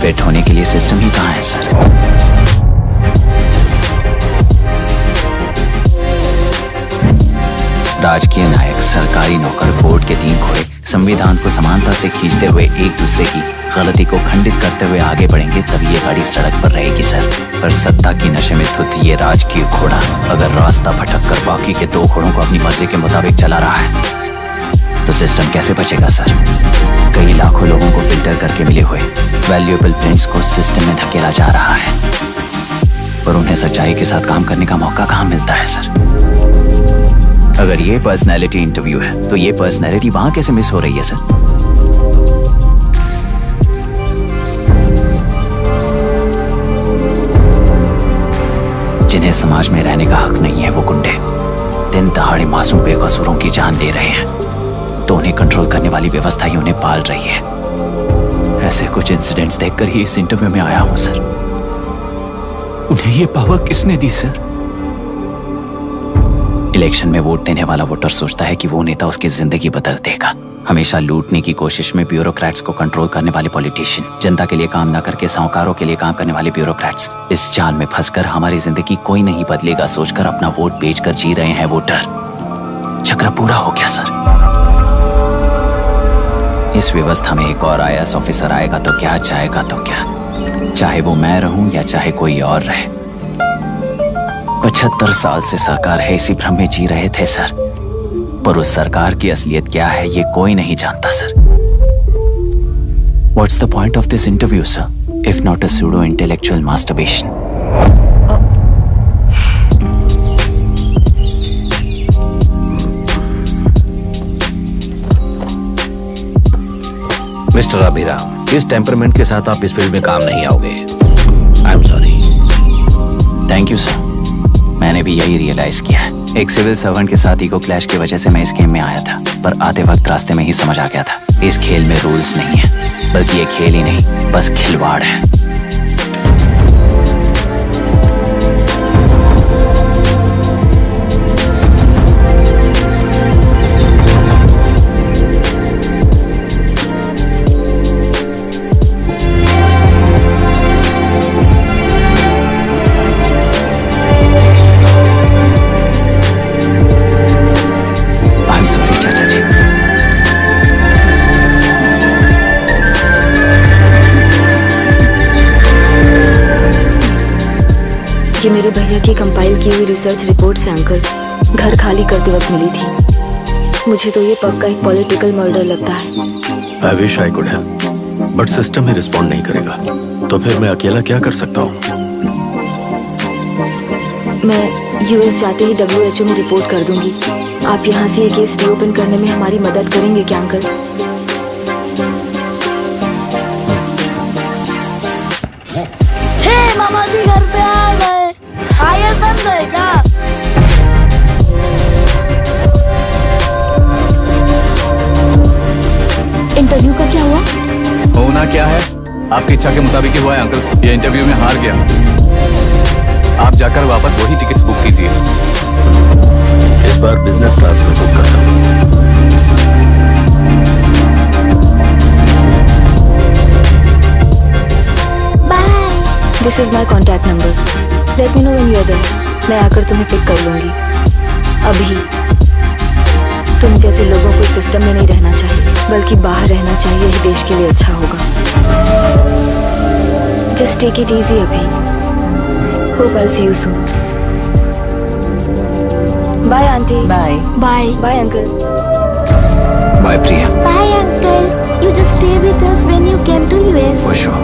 फिट होने के लिए सिस्टम ही कहाँ है सर? राजकीय नायक, सरकारी नौकर, बोर्ड के 3 घोड़े संविधान को समानता से खींचते हुए एक दूसरे की गलती को खंडित करते हुए आगे बढ़ेंगे तभी ये गाड़ी सड़क पर रहेगी सर। पर सत्ता की नशे में धुत ये राजकीय घोड़ा अगर रास्ता भटक कर बाकी के 2 घोड़ों को अपनी मर्जी के मुताबिक चला रहा है तो सिस्टम कैसे बचेगा सर? कई लाखों लोगों को फिल्टर करके मिले हुए वैल्यूएबल प्रिंट्स को सिस्टम में धकेला जा रहा है, पर उन्हें सच्चाई के साथ काम करने का मौका कहाँ मिलता है सर? अगर ये पर्सनैलिटी इंटरव्यू है तो ये पर्सनैलिटी वहां कैसे मिस हो रही है सर? जिन्हें समाज में रहने का हक नहीं है वो गुंडे दिन दहाड़े मासूम बेकसूरों की जान ले रहे हैं तो उन्हें कंट्रोल करने वाली व्यवस्था ही उन्हें पाल रही है। ऐसे कुछ इंसिडेंट्स देखकर ही इस इंटरव्यू में आया हूं सर। उन्हें ये पावर किसने दी सर? इलेक्शन में वोट देने वाला वोटर सोचता है कि वो नेता उसकी जिंदगी बदल देगा। हमेशा लूटने की कोशिश में ब्यूरोक्रेट्स को कंट्रोल करने वाले पॉलिटिशियन, जनता के लिए काम न करके साहूकारों के लिए काम करने वाले ब्यूरोक्रेट्स, इस जाल में फंसकर हमारी जिंदगी कोई नहीं बदलेगा सोचकर अपना वोट बेचकर जी रहे हैं वोटर। चक्र पूरा हो गया सर। इस व्यवस्था में एक और IAS ऑफिसर आएगा तो क्या, जाएगा तो क्या? चाहे वो मैं रहूं या चाहे कोई और रहे। 75 साल से सरकार है इसी भ्रम में जी रहे थे सर, पर उस सरकार की असलियत क्या है ये कोई नहीं जानता sir. What's the point of this interview, sir, if not a pseudo-intellectual masturbation? Mister Abhiram, इस टेम्परमेंट के साथ आप इस फील्ड में काम नहीं आओगे। I am sorry. Thank you sir, मैंने भी यही रियलाइज किया है। एक सिविल सर्वेंट के साथ ईगो क्लैश की वजह से मैं इस गेम में आया था, पर आते वक्त रास्ते में ही समझ आ गया था इस खेल में रूल्स नहीं है, बल्कि ये खेल ही नहीं बस खिलवाड़ है। ये मेरे भैया की कंपाइल की हुई रिसर्च रिपोर्ट से अंकल, घर खाली करते वक्त मिली थी। मुझे तो ये पक्का एक पॉलिटिकल मर्डर लगता है। I wish I could help, but system he respond नहीं करेगा, तो फिर मैं अकेला क्या कर सकता हूँ? मैं यूएस जाते ही WHO में रिपोर्ट कर दूंगी। आप यहाँ से ये केस रीओपन करने में हमारी मदद करेंगे क्या अंकल? हे मामा जी घर पे आ गए। आइए बन गए क्या? इंटरव्यू का क्या हुआ? होना क्या है, आपकी इच्छा के मुताबिक ही हुआ है अंकल। ये इंटरव्यू में हार गया। आप जाकर वापस वही टिकट्स बुक कीजिए। इस बार बिजनेस क्लास में बुक करता हूँ। This is my contact number. Let me know when you are there. मैं आकर तुम्हें पिक कर लूंगी। अभी तुम जैसे लोगों को सिस्टम में नहीं रहना चाहिए, बल्कि बाहर रहना चाहिए, ही देश के लिए अच्छा होगा। जस्ट टेक इट इजी अभी। Hope I see you soon. Bye aunty. Bye bye bye uncle. Bye Priya. Bye uncle. You just stay with us when you came to US. For sure.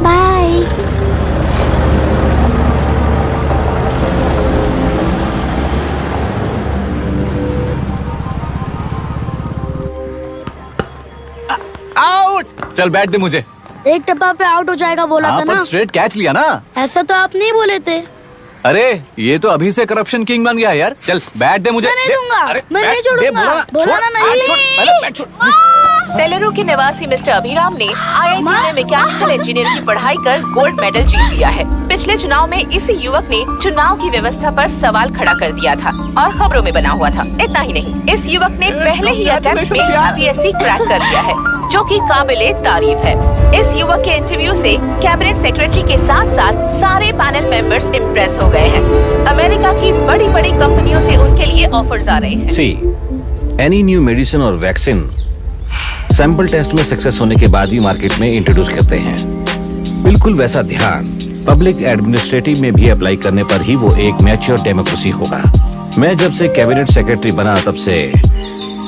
Bye. Out. चल बैठ दे मुझे। एक टप्पा पे out हो जाएगा बोला था ना। स्ट्रेट कैच लिया ना। ऐसा तो आप नहीं बोले थे। अरे ये तो अभी से करप्शन किंग बन गया है यार। चल बैठ दे मुझे। मैं नहीं दूंगा। मैं नहीं छोड़ूंगा। बोला ना नहीं। तेलुरु के निवासी मिस्टर अभिराम ने IIT में मैकेनिकल इंजीनियर की पढ़ाई कर गोल्ड मेडल जीत लिया है। पिछले चुनाव में इसी युवक ने चुनाव की व्यवस्था पर सवाल खड़ा कर दिया था और खबरों में बना हुआ था। इतना ही नहीं, इस युवक ने पहले ही अटेम्प्ट में UPSC क्रैक कर लिया है, जो कि काबिले तारीफ है। इस युवक के इंटरव्यू से कैबिनेट सेक्रेटरी के साथ साथ सारे पैनल मेंबर्स इम्प्रेस हो गए हैं। अमेरिका की बड़ी बड़ी कंपनियों से उनके लिए ऑफर्स आ रहे हैं। सी एनी न्यू मेडिसिन और वैक्सीन सैंपल टेस्ट में सक्सेस होने के बाद ही मार्केट में इंट्रोड्यूस करते हैं। बिल्कुल वैसा ध्यान पब्लिक एडमिनिस्ट्रेटिव में भी अप्लाई करने पर ही वो एक मैच्योर डेमोक्रेसी होगा। मैं जब से कैबिनेट सेक्रेटरी बना तब से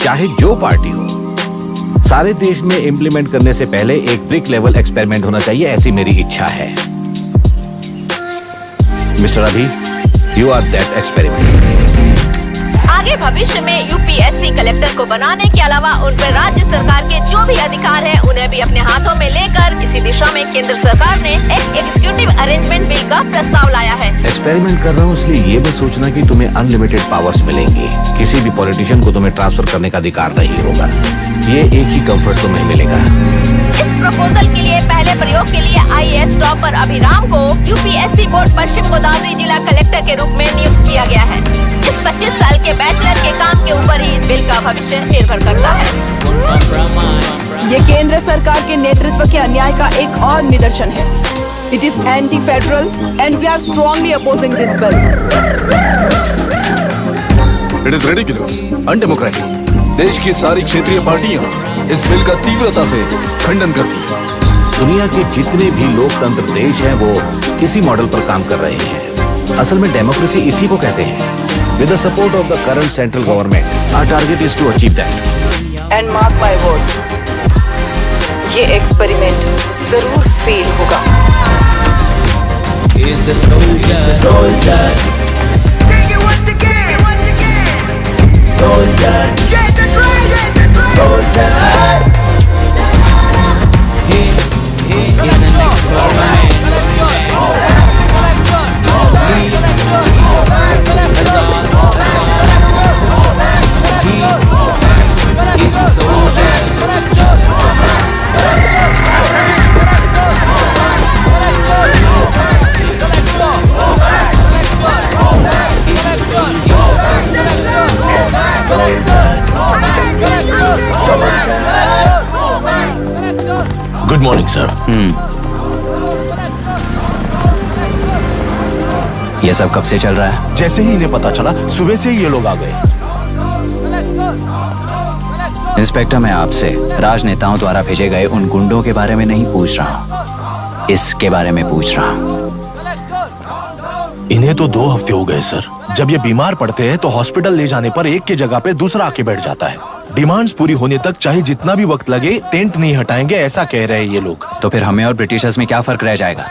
चाहे जो पार्टी हो, सारे देश में इम्प्लीमेंट करने से पहले एक ब्रिक लेवल एक्सपेरिमेंट होना चाहिए, ऐसी मेरी इच्छा है। मिस्टर अभी, यू आर दैट एक्सपेरिमेंट। आगे भविष्य में UPSC कलेक्टर को बनाने के अलावा उन पर राज्य सरकार के जो भी अधिकार हैं, उन्हें भी अपने हाथों में लेकर इसी दिशा में केंद्र सरकार ने एक एग्जीक्यूटिव अरेंजमेंट बिल का प्रस्ताव लाया है। एक्सपेरिमेंट कर रहा हूँ इसलिए ये मत सोचना कि तुम्हें अनलिमिटेड पावर्स मिलेंगी। किसी भी पॉलिटिशियन को तुम्हें ट्रांसफर करने का अधिकार नहीं होगा। ये एक ही कंफर्ट तुम्हें मिलेगा। इस प्रपोजल के लिए पहले प्रयोग के लिए IAS टॉपर अभिराम को UPSC बोर्ड पश्चिम गोदावरी जिला कलेक्टर के रूप में नियुक्त किया गया है। इस 25 साल के बैचलर के काम के ऊपर ही इस बिल का भविष्य निर्भर करता है। ये केंद्र सरकार के नेतृत्व के अन्याय का एक और निदर्शन है। It is anti federal and we are strongly opposing this bill. It is ridiculous, undemocratic. देश की सारी क्षेत्रीय पार्टियां इस बिल का तीव्रता से खंडन करती है। दुनिया के जितने भी लोकतंत्र देश हैं वो इसी मॉडल पर काम कर रहे हैं। असल में डेमोक्रेसी इसी को कहते हैं। With the support of the current central government our target is to achieve that. And mark my words, ये एक्सपेरिमेंट जरूर फेल होगा। Good morning sir. ये सब कब से चल रहा है? जैसे ही इन्हें पता चला सुबह से ही ये लोग आ गए। इंस्पेक्टर, मैं आपसे राजनेताओं द्वारा भेजे गए उन गुंडों के बारे में नहीं पूछ रहा हूँ, इसके बारे में पूछ रहा हूँ। इन्हें तो 2 हफ्ते हो गए सर। जब ये बीमार पड़ते हैं तो हॉस्पिटल ले जाने पर एक की जगह पे दूसरा आके बैठ जाता है। डिमांड्स पूरी होने तक चाहे जितना भी वक्त लगे टेंट नहीं हटाएंगे, ऐसा कह रहे हैं ये लोग। तो फिर हमें और ब्रिटिशर्स में क्या फर्क रह जाएगा?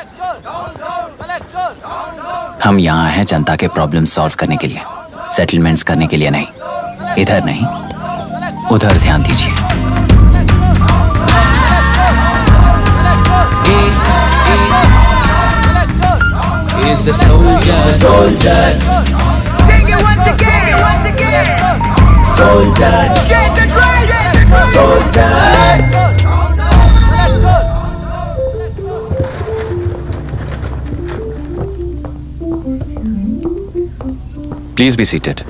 हम यहाँ हैं जनता के प्रॉब्लम सॉल्व करने के लिए, सेटलमेंट्स करने के लिए नहीं। इधर नहीं, उधर ध्यान दीजिए। Is the soldier, soldier. Sing it once again, once again. Soldier, get the dragon, soldier. Please be seated.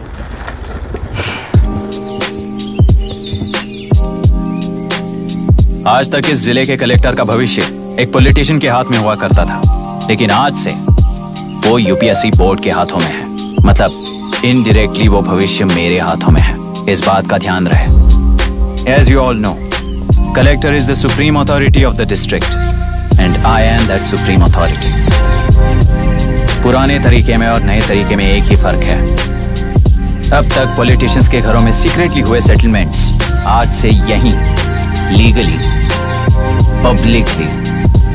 आज तक इस जिले के कलेक्टर का भविष्य एक पॉलिटिशियन के हाथ में हुआ करता था, लेकिन आज से वो यूपीएससी बोर्ड के हाथों में है। मतलब इनडायरेक्टली वो भविष्य मेरे हाथों में है। इस बात का ध्यान रहे। As you all know, collector is the supreme authority of the district, and I am that supreme authority. पुराने तरीके में और नए तरीके में एक ही फर्क है। अब तक पॉलिटिशियंस के घरों में सीक्रेटली हुए सेटलमेंट्स आज से यहीं लीगली, पब्लिकली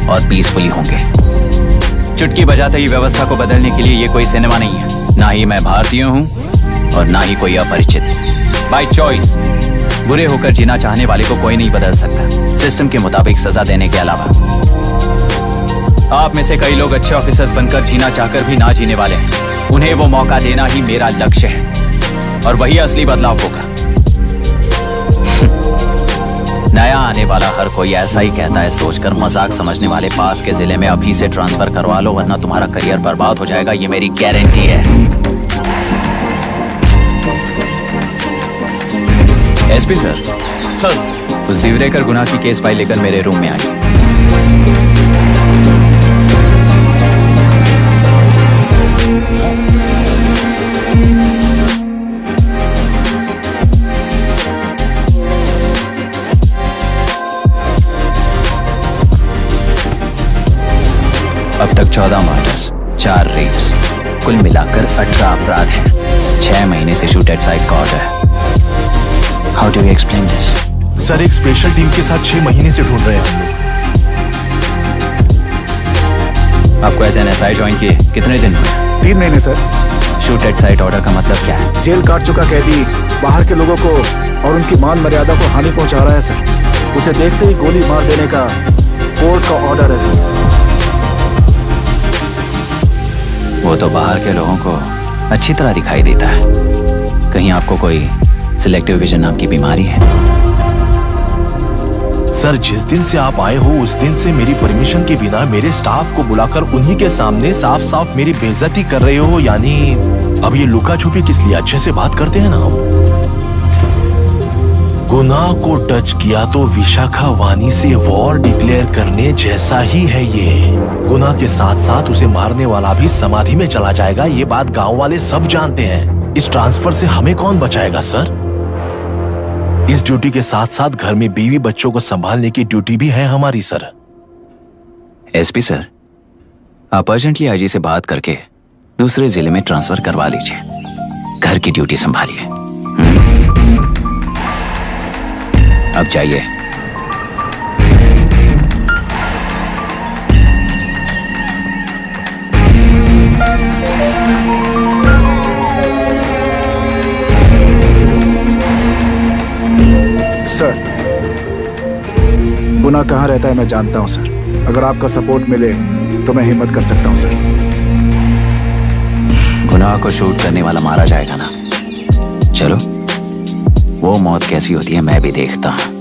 और पीसफुली होंगे। चुटकी बजाते ही व्यवस्था को बदलने के लिए ये कोई सिनेमा नहीं है। ना ही मैं भारतीय हूँ और ना ही कोई अपरिचित। बाय चॉइस बुरे होकर जीना चाहने वाले को कोई नहीं बदल सकता, सिस्टम के मुताबिक सजा देने के अलावा। आप में से कई लोग अच्छे ऑफिसर्स बनकर जीना चाहकर भी ना जीने वाले हैं। उन्हें वो मौका देना ही मेरा लक्ष्य है और वही असली बदलाव होगा। नया आने वाला हर कोई ऐसा ही कहता है सोचकर मजाक समझने वाले पास के जिले में अभी से ट्रांसफर करवा लो, वरना तुम्हारा करियर बर्बाद हो जाएगा। ये मेरी गारंटी है। SP sir. सर। उस दिवरेकर गुनाह की केस फाइल लेकर मेरे रूम में आइए। अब तक 14 मर्डर्स, 4 रेप्स, कुल मिलाकर 18 अपराध हैं। 6 महीने से शूट एट साइट का ऑर्डर है। How do you explain this? Sir, एक स्पेशल टीम के साथ 6 महीने से ढूंढ रहे हैं हम लोग। आपको एज एन एसआई ज्वाइन किए कितने दिन हुए? 3 महीने sir. Shoot at site order का मतलब क्या है? जेल काट चुका कैदी बाहर के लोगों को और उनकी मान मर्यादा को हानि पहुंचा रहा है सर। उसे देखते ही गोली मार देने का कोर्ट का ऑर्डर है सर। वो तो बाहर के लोगों को अच्छी तरह दिखाई देता है। कहीं आपको कोई सिलेक्टिव विजन नाम की बीमारी है? सर, जिस दिन से आप आए हो उस दिन से मेरी परमिशन के बिना मेरे स्टाफ को बुलाकर उन्हीं के सामने साफ साफ मेरी बेइज्जती कर रहे हो। यानी अब ये लुका छुपी किस लिए? अच्छे से बात करते हैं ना हम। गुनाह को टच किया तो विशाखा वानी से वॉर डिक्लेयर करने जैसा ही है ये। गुनाह के साथ साथ उसे मारने वाला भी समाधि में चला जाएगा। ये बात गांव वाले सब जानते हैं। इस ट्रांसफर से हमें कौन बचाएगा सर? इस ड्यूटी के साथ साथ घर में बीवी बच्चों को संभालने की ड्यूटी भी है हमारी सर। एसपी सर, आप अर्जेंटली आईजी से बात करके दूसरे जिले में ट्रांसफर करवा लीजिए। घर की ड्यूटी संभालिए। अब जाइए। सर, गुनाह कहाँ रहता है मैं जानता हूं सर। अगर आपका सपोर्ट मिले तो मैं हिम्मत कर सकता हूं सर। गुनाह को शूट करने वाला मारा जाएगा ना। चलो, वो मौत कैसी होती है मैं भी देखता हूं।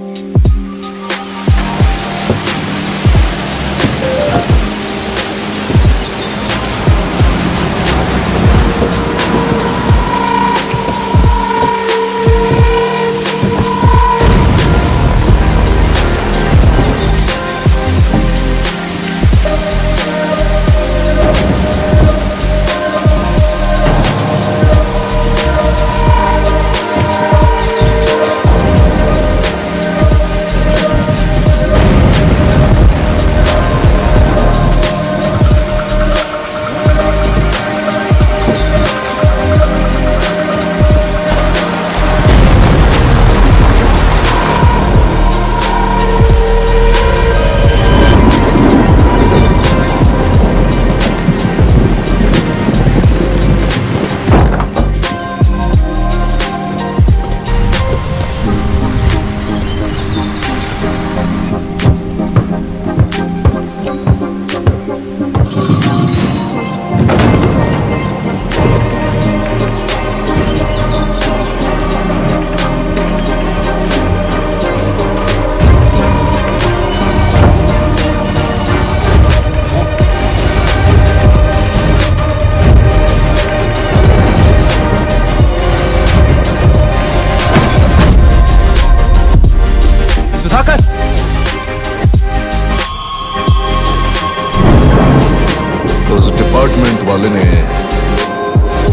डिपार्टमेंट वाले ने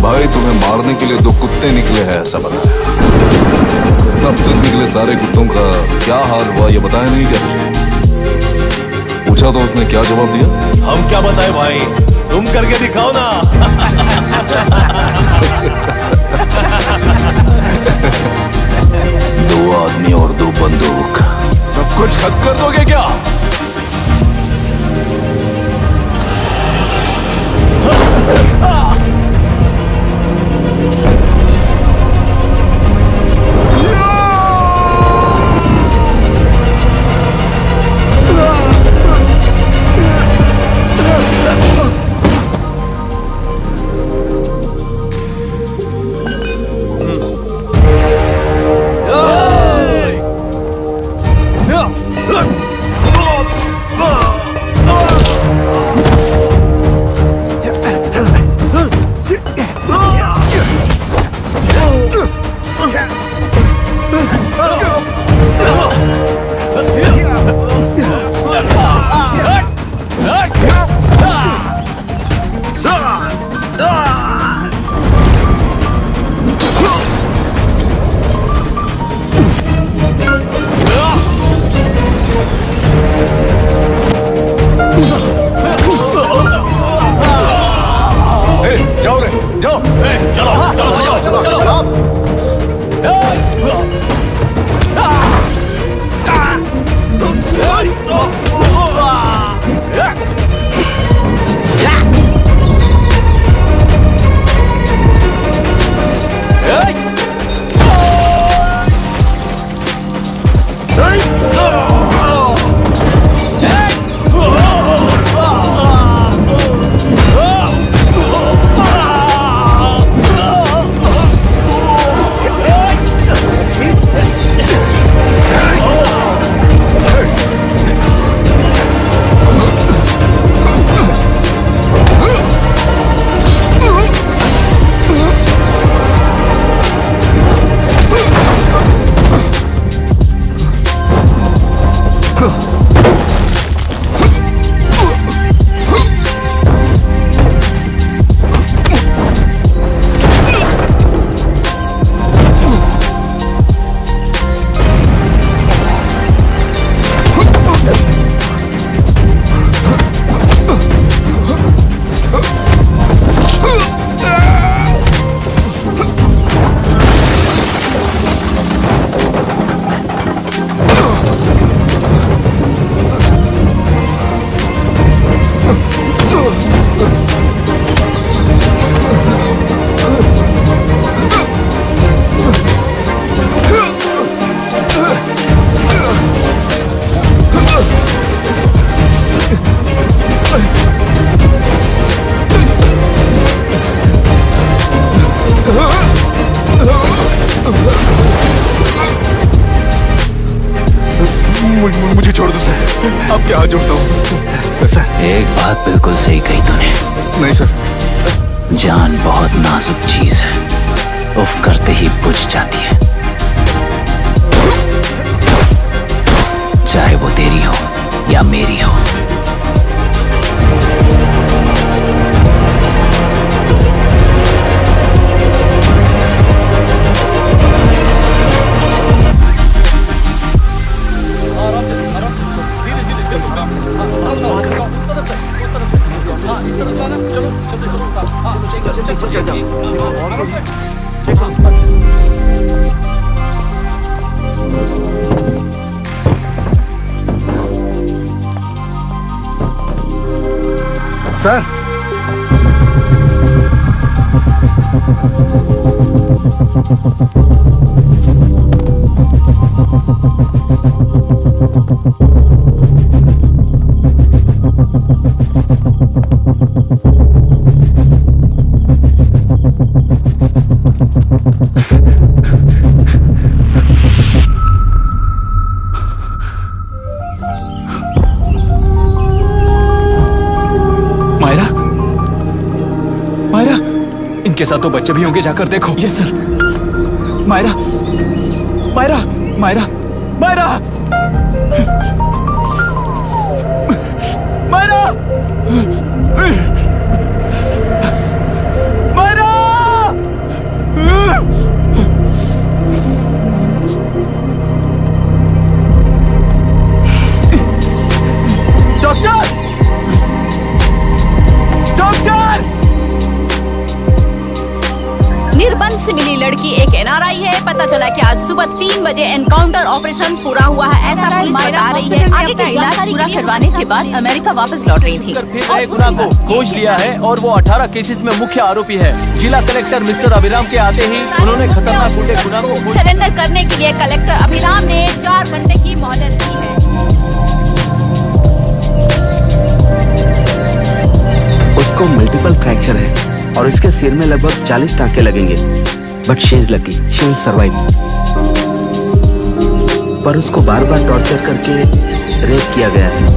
भाई तुम्हें मारने के लिए 2 कुत्ते निकले हैं ऐसा बताया। अब तक निकले सारे कुत्तों का क्या हाल हुआ ये बताया नहीं क्या? पूछा तो उसने क्या जवाब दिया? हम क्या बताए भाई, तुम करके दिखाओ ना। 2 आदमी और 2 बंदूक, सब कुछ खत्म कर दोगे क्या? हाथ जोड़ता हूँ सर। एक बात बिल्कुल सही कही तूने। नहीं सर। जान बहुत नाजुक चीज है, उफ करते ही बुझ जाती है, चाहे वो तेरी हो या मेरी हो। सर इनके साथ तो बच्चे भी होंगे, जाकर देखो। Yes sir. Myra, Myra, Myra, Myra, Myra, Myra. Doctor, doctor. निर्बंध से मिली लड़की एक एनआरआई है। पता चला कि आज सुबह 3 बजे एनकाउंटर ऑपरेशन पूरा हुआ है, ऐसा पुलिस बता रही है। आगे का इलाज पूरा करवाने के बाद अमेरिका वापस लौट रही थी। फिर एक गुना को खोज लिया है और वो 18 केसेस में मुख्य आरोपी है। जिला कलेक्टर मिस्टर अभिराम के आते ही उन्होंने खतरनाक गुंडे गुना को सरेंडर करने के लिए कलेक्टर अभिराम ने 4 घंटे की मोहलत दी है। उसको मल्टीपल फ्रैक्चर है और इसके सिर में लगभग 40 टांके लगेंगे, but she is lucky, she will survive. पर उसको बार बार टॉर्चर करके रेप किया गया है।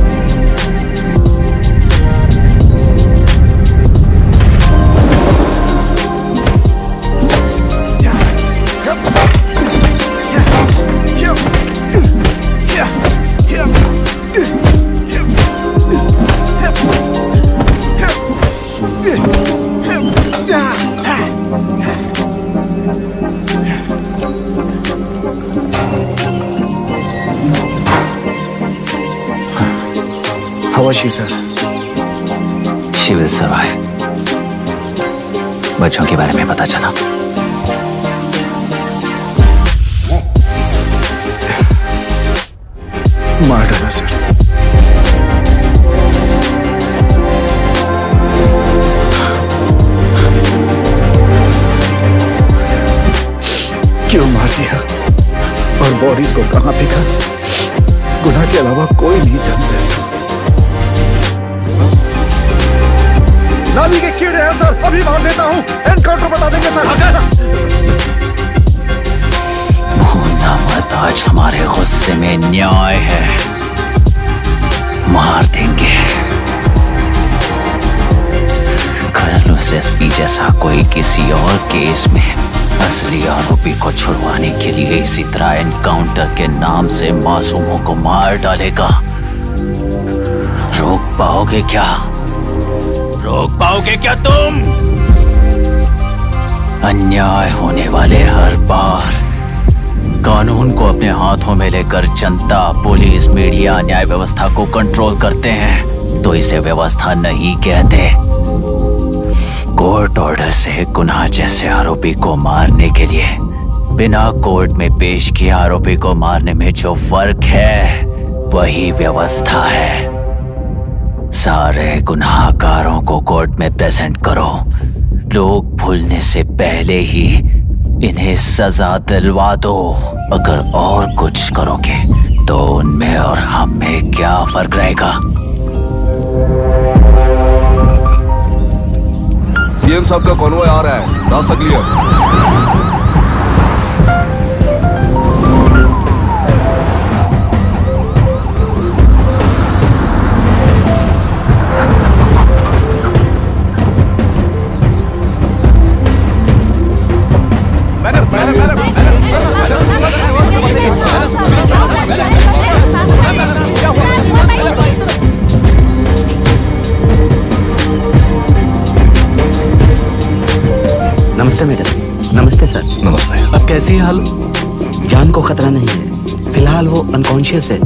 How was she, sir? She will survive. बच्चों के बारे में पता चला। मार डाला सर। क्यों मार दिया और बॉडीज को कहां फेंका, गुनाह के अलावा कोई नहीं जानता सर। नाली के कीड़े हैं सर, अभी मार देता हूँ, एनकाउंटर बता देंगे सर। भूलना मत, आज हमारे गुस्से में न्याय है, मार देंगे। कल उस एसपी जैसा कोई किसी और केस में असली आरोपी को छुड़वाने के लिए इसी तरह एनकाउंटर के नाम से मासूमों को मार डालेगा। रोक पाओगे क्या? रोक पाओगे क्या तुम? अन्याय होने वाले हर बार कानून को अपने हाथों में लेकर जनता, पुलिस, मीडिया, न्याय व्यवस्था को कंट्रोल करते हैं, तो इसे व्यवस्था नहीं कहते। कोर्ट ऑर्डर से गुनाह जैसे आरोपी को मारने के लिए बिना कोर्ट में पेश किए आरोपी को मारने में जो फर्क है वही व्यवस्था है। सारे गुनाहगारों को कोर्ट में प्रेजेंट करो, लोग भूलने से पहले ही इन्हें सजा दिलवा दो। अगर और कुछ करोगे तो उनमें और हम में क्या फर्क रहेगा? सीएम साहब का कॉन्वॉय आ रहा है, रास्ता क्लियर। नमस्ते मैडम। नमस्ते सर। नमस्ते। अब कैसी है हाल? जान को खतरा नहीं है, फिलहाल वो अनकॉन्शियस है।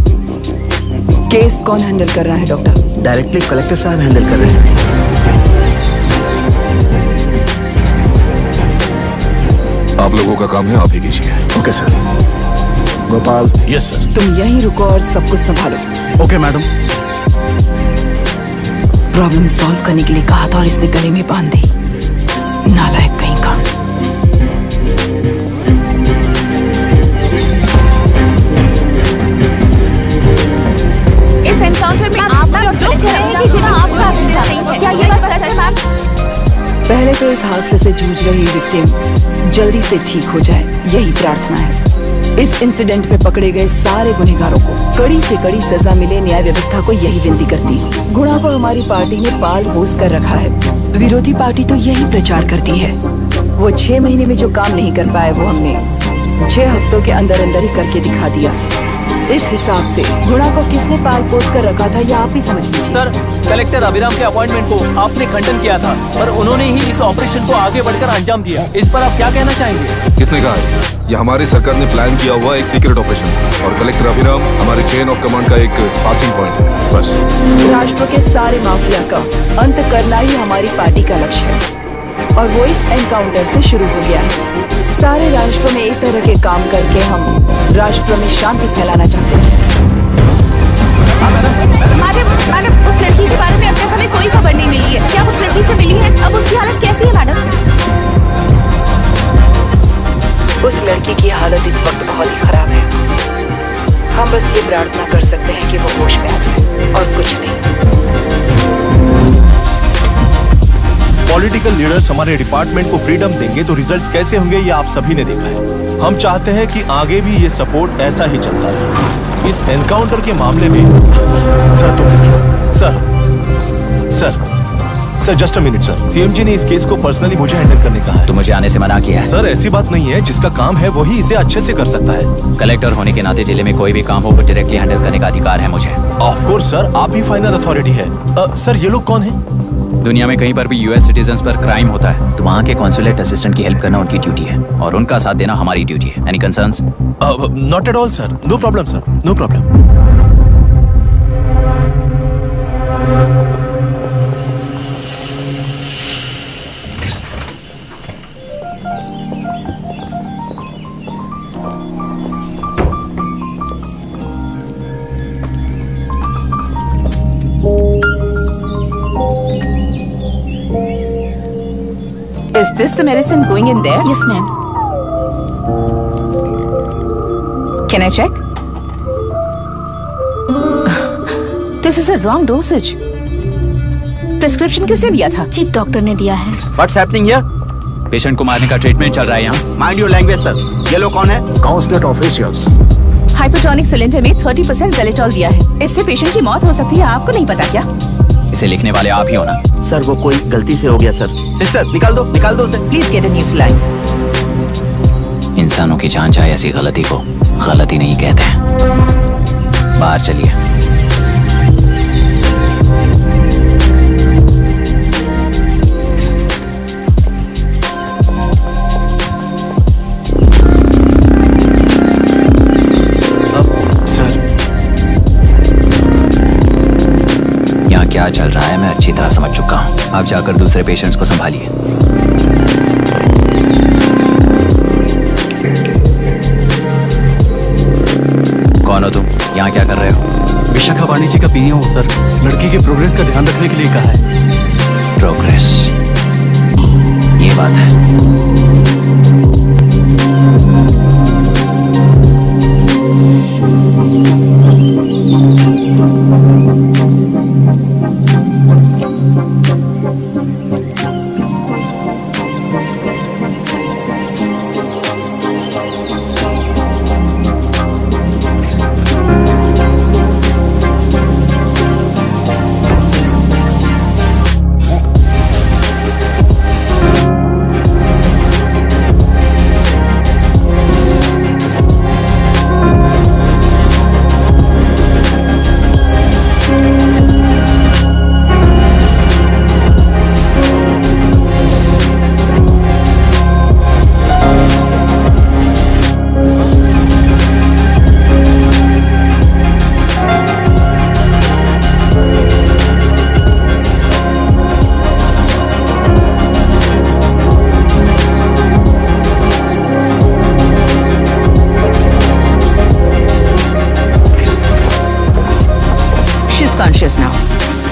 केस कौन हैंडल कर रहा है डॉक्टर? डायरेक्टली कलेक्टर साहब हैंडल कर रहे हैं। आप लोगों का काम है, आप ही कीजिए। Okay sir. Gopal. Yes sir. तुम यहीं रुको और सब कुछ संभालो। Okay madam. प्रॉब्लम सॉल्व करने के लिए कहा था और इसने गले में बांध दी। नालायक कहीं का। इस एनकाउंटर में आप लोग कह रहे हैं कि बिना आपका नहीं है। क्या ये बात सच है मैम? पहले तो इस हादसे से जूझ रही विक्टिम जल्दी से ठीक हो जाए, यही प्रार्थना है। इस इंसिडेंट में पकड़े गए सारे गुनहगारों को कड़ी से कड़ी सजा मिले, न्याय व्यवस्था को यही विनती करती है। गुणा को हमारी पार्टी ने पाल पोस कर रखा है। विरोधी पार्टी तो यही प्रचार करती है। वो 6 महीने में जो काम नहीं कर पाए वो हमने 6 हफ्तों के अंदर अंदर ही करके दिखा दिया। इस हिसाब से गुणा को किसने पाल पोस कर रखा था ये आप ही समझ लीजिए। सर, कलेक्टर अभिराम के अपॉइंटमेंट को आपने खंडन किया था, पर उन्होंने ही इस ऑपरेशन को आगे बढ़कर अंजाम दिया। इस पर आप क्या कहना चाहेंगे? किसने कहा? यह हमारी सरकार ने प्लान किया हुआ एक सीक्रेट ऑपरेशन और कलेक्टर अभिराम हमारे चेन ऑफ कमांड का एक पासिंग पॉइंट है, बस। राष्ट्र के सारे माफिया का अंत करना ही हमारी पार्टी का लक्ष्य है और वो इस एनकाउंटर से शुरू हो गया है। सारे राष्ट्रों में इस तरह के काम करके हम राष्ट्र में शांति फैलाना चाहते हैं। मैडम, उस लड़की के बारे में अब तक हमें कोई खबर नहीं मिली है। क्या उस लड़की से मिली है? अब उसकी हालत कैसी है मैडम? उस लड़की की हालत इस वक्त बहुत ही खराब है। हम बस ये प्रार्थना कर सकते हैं कि वो होश में आ जाए और कुछ नहीं। पॉलिटिकल लीडर्स हमारे डिपार्टमेंट को फ्रीडम देंगे तो रिजल्ट्स कैसे होंगे ये आप सभी ने देखा है। हम चाहते हैं कि आगे भी ये सपोर्ट ऐसा ही चलता रहे। इस एनकाउंटर के मामले में sir sir just a minute sir. CMG ने इस केस को पर्सनली मुझे हैंडल करने कहा है। तो मुझे आने से मना किया है। सर ऐसी बात नहीं है, जिसका काम है वही इसे अच्छे से कर सकता है। कलेक्टर होने के नाते जिले में कोई भी काम हो वो डायरेक्टली हैंडल करने का अधिकार है मुझे। ऑफ कोर्स सर, आप भी फाइनल अथॉरिटी है। सर ये लोग कौन है? दुनिया में कहीं पर भी यूएस सिटीजन्स पर क्राइम होता है तो वहाँ के कॉन्सुलेट असिस्टेंट की हेल्प करना उनकी ड्यूटी है और उनका साथ देना हमारी ड्यूटी है। Any concerns? Not at all sir, no problem sir, no problem. Is this the medicine going in there? Yes, ma'am. Can I check? This is a wrong dosage. Prescription किसने दिया था? चीफ डॉक्टर ने दिया है। What's happening here? Patient को मारने का treatment चल रहा है यहाँ। Mind your language sir. ये लोग कौन है? Consulate officials. हाइपोटोनिक सिलेंडर में 30% ज़ेलेटॉल दिया है। इससे पेशेंट की मौत हो सकती है, आपको नहीं पता क्या? इसे लिखने वाले आप ही हो ना? सर वो कोई गलती से हो गया सर। सिस्टर निकाल दो उसे। Please get a new saline. इंसानों की जान चाहे ऐसी गलती को गलती नहीं कहते हैं। बाहर चलिए। क्या चल रहा है मैं अच्छी तरह समझ चुका हूँ। आप जाकर दूसरे पेशेंट्स को संभालिए। कौन हो तुम? यहाँ क्या कर रहे हो? विशाखा वाणी जी का पीए हूँ सर। लड़की के प्रोग्रेस का ध्यान रखने के लिए कहा है। प्रोग्रेस, ये बात है।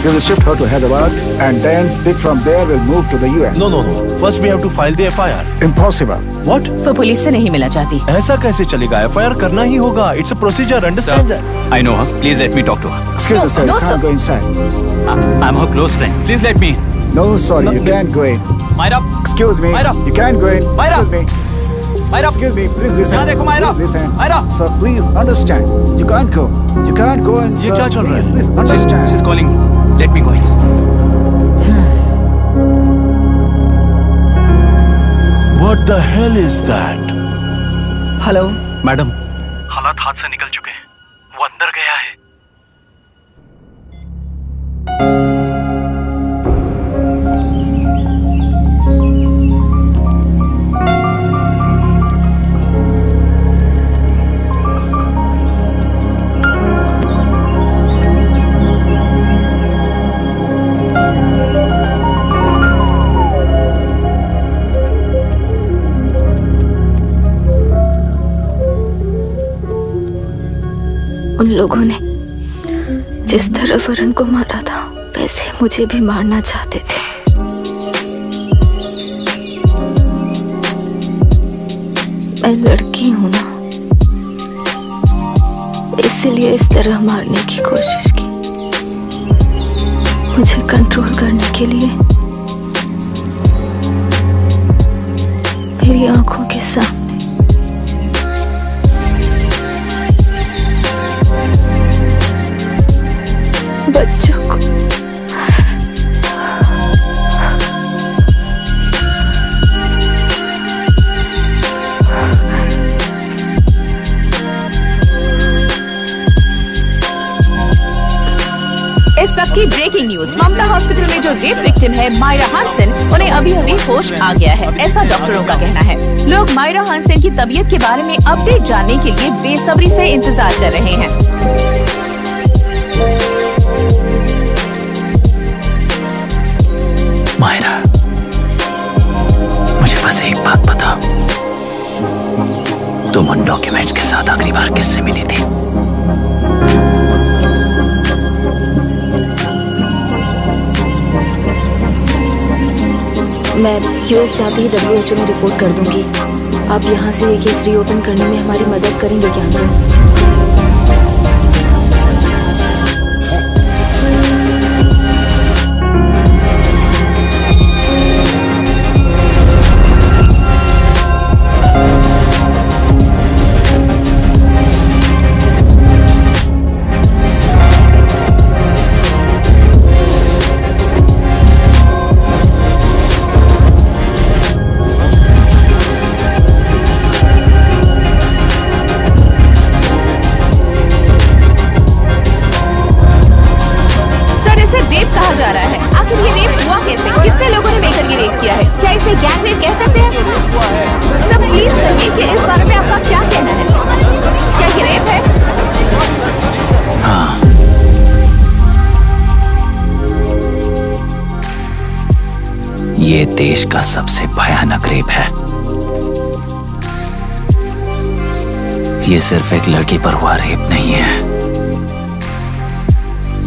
We will shift her to Hyderabad and then pick from there we'll move to the US. No. First we have to file the FIR. Impossible. What? वो पुलिस से नहीं मिला चाहती। ऐसा कैसे चलेगा? FIR करना ही होगा. It's a procedure. Understand that? I know her. Please let me talk to her. Excuse me, sir. You can't go inside. I'm her close friend. Please let me. No, sorry, you can't go in. Myra. Excuse me. Myra. You can't go in. Myra. Excuse me. Myra. Excuse me. Please listen. यहाँ देखो Myra. Please listen. Myra. Sir, please understand. You can't go. You can't go in, sir. ये क्या चल रहा है? Please understand. She's calling me. Let me go in. What the hell is that? Hello madam, हालात हाथ से निकल चुके हैं। वो अंदर गया है। उन लोगों ने जिस तरह वरुण को मारा था वैसे मुझे भी मारना चाहते थे। मैं लड़की हूं ना, इसलिए इस तरह मारने की कोशिश की। मुझे कंट्रोल करने के लिए मेरी आंखों के सामने बच्चों को इस वक्त की ब्रेकिंग न्यूज। ममता हॉस्पिटल में जो रेप विक्टिम है मायरा हानसेन, उन्हें अभी होश आ गया है, ऐसा डॉक्टरों का कहना है। लोग मायरा हानसेन की तबीयत के बारे में अपडेट जानने के लिए बेसब्री से इंतजार कर रहे हैं। मायरा, मुझे बस एक बात बताओ, तुम उन डॉक्यूमेंट्स के साथ आखिरी बार किससे मिली थी? मैं यूएस जाते ही WHO में रिपोर्ट कर दूंगी। आप यहाँ से ये केस रीओपन करने में हमारी मदद करेंगे क्या अंकल? ये देश का सबसे भयानक रेप है। ये सिर्फ एक लड़की पर हुआ रेप नहीं है,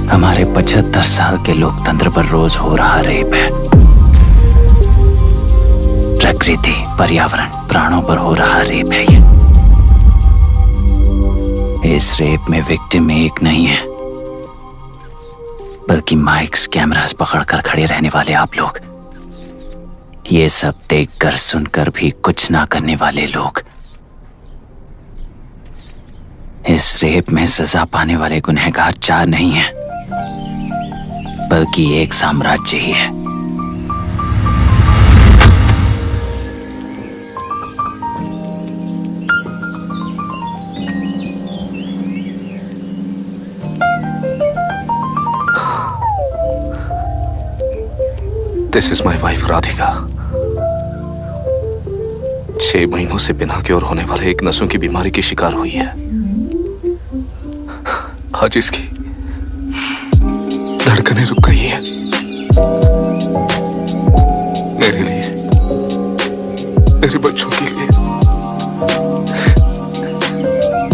हमारे 75 साल के लोकतंत्र पर रोज हो रहा रेप है। प्रकृति, पर्यावरण, प्राणों पर हो रहा रेप है ये। इस रेप में विक्टिम एक नहीं है, बल्कि माइक्स, कैमरास पकड़कर खड़े रहने वाले आप लोग, ये सब देखकर सुनकर भी कुछ ना करने वाले लोग। इस रेप में सजा पाने वाले गुनहगार 4 नहीं हैं, बल्कि एक साम्राज्य ही है। This is my wife Radhika. 6 महीनों से बिना क्योर होने वाले एक नसों की बीमारी की शिकार हुई है। आज इसकी धड़कनें रुक गई हैं। मेरे लिए, मेरे बच्चों के लिए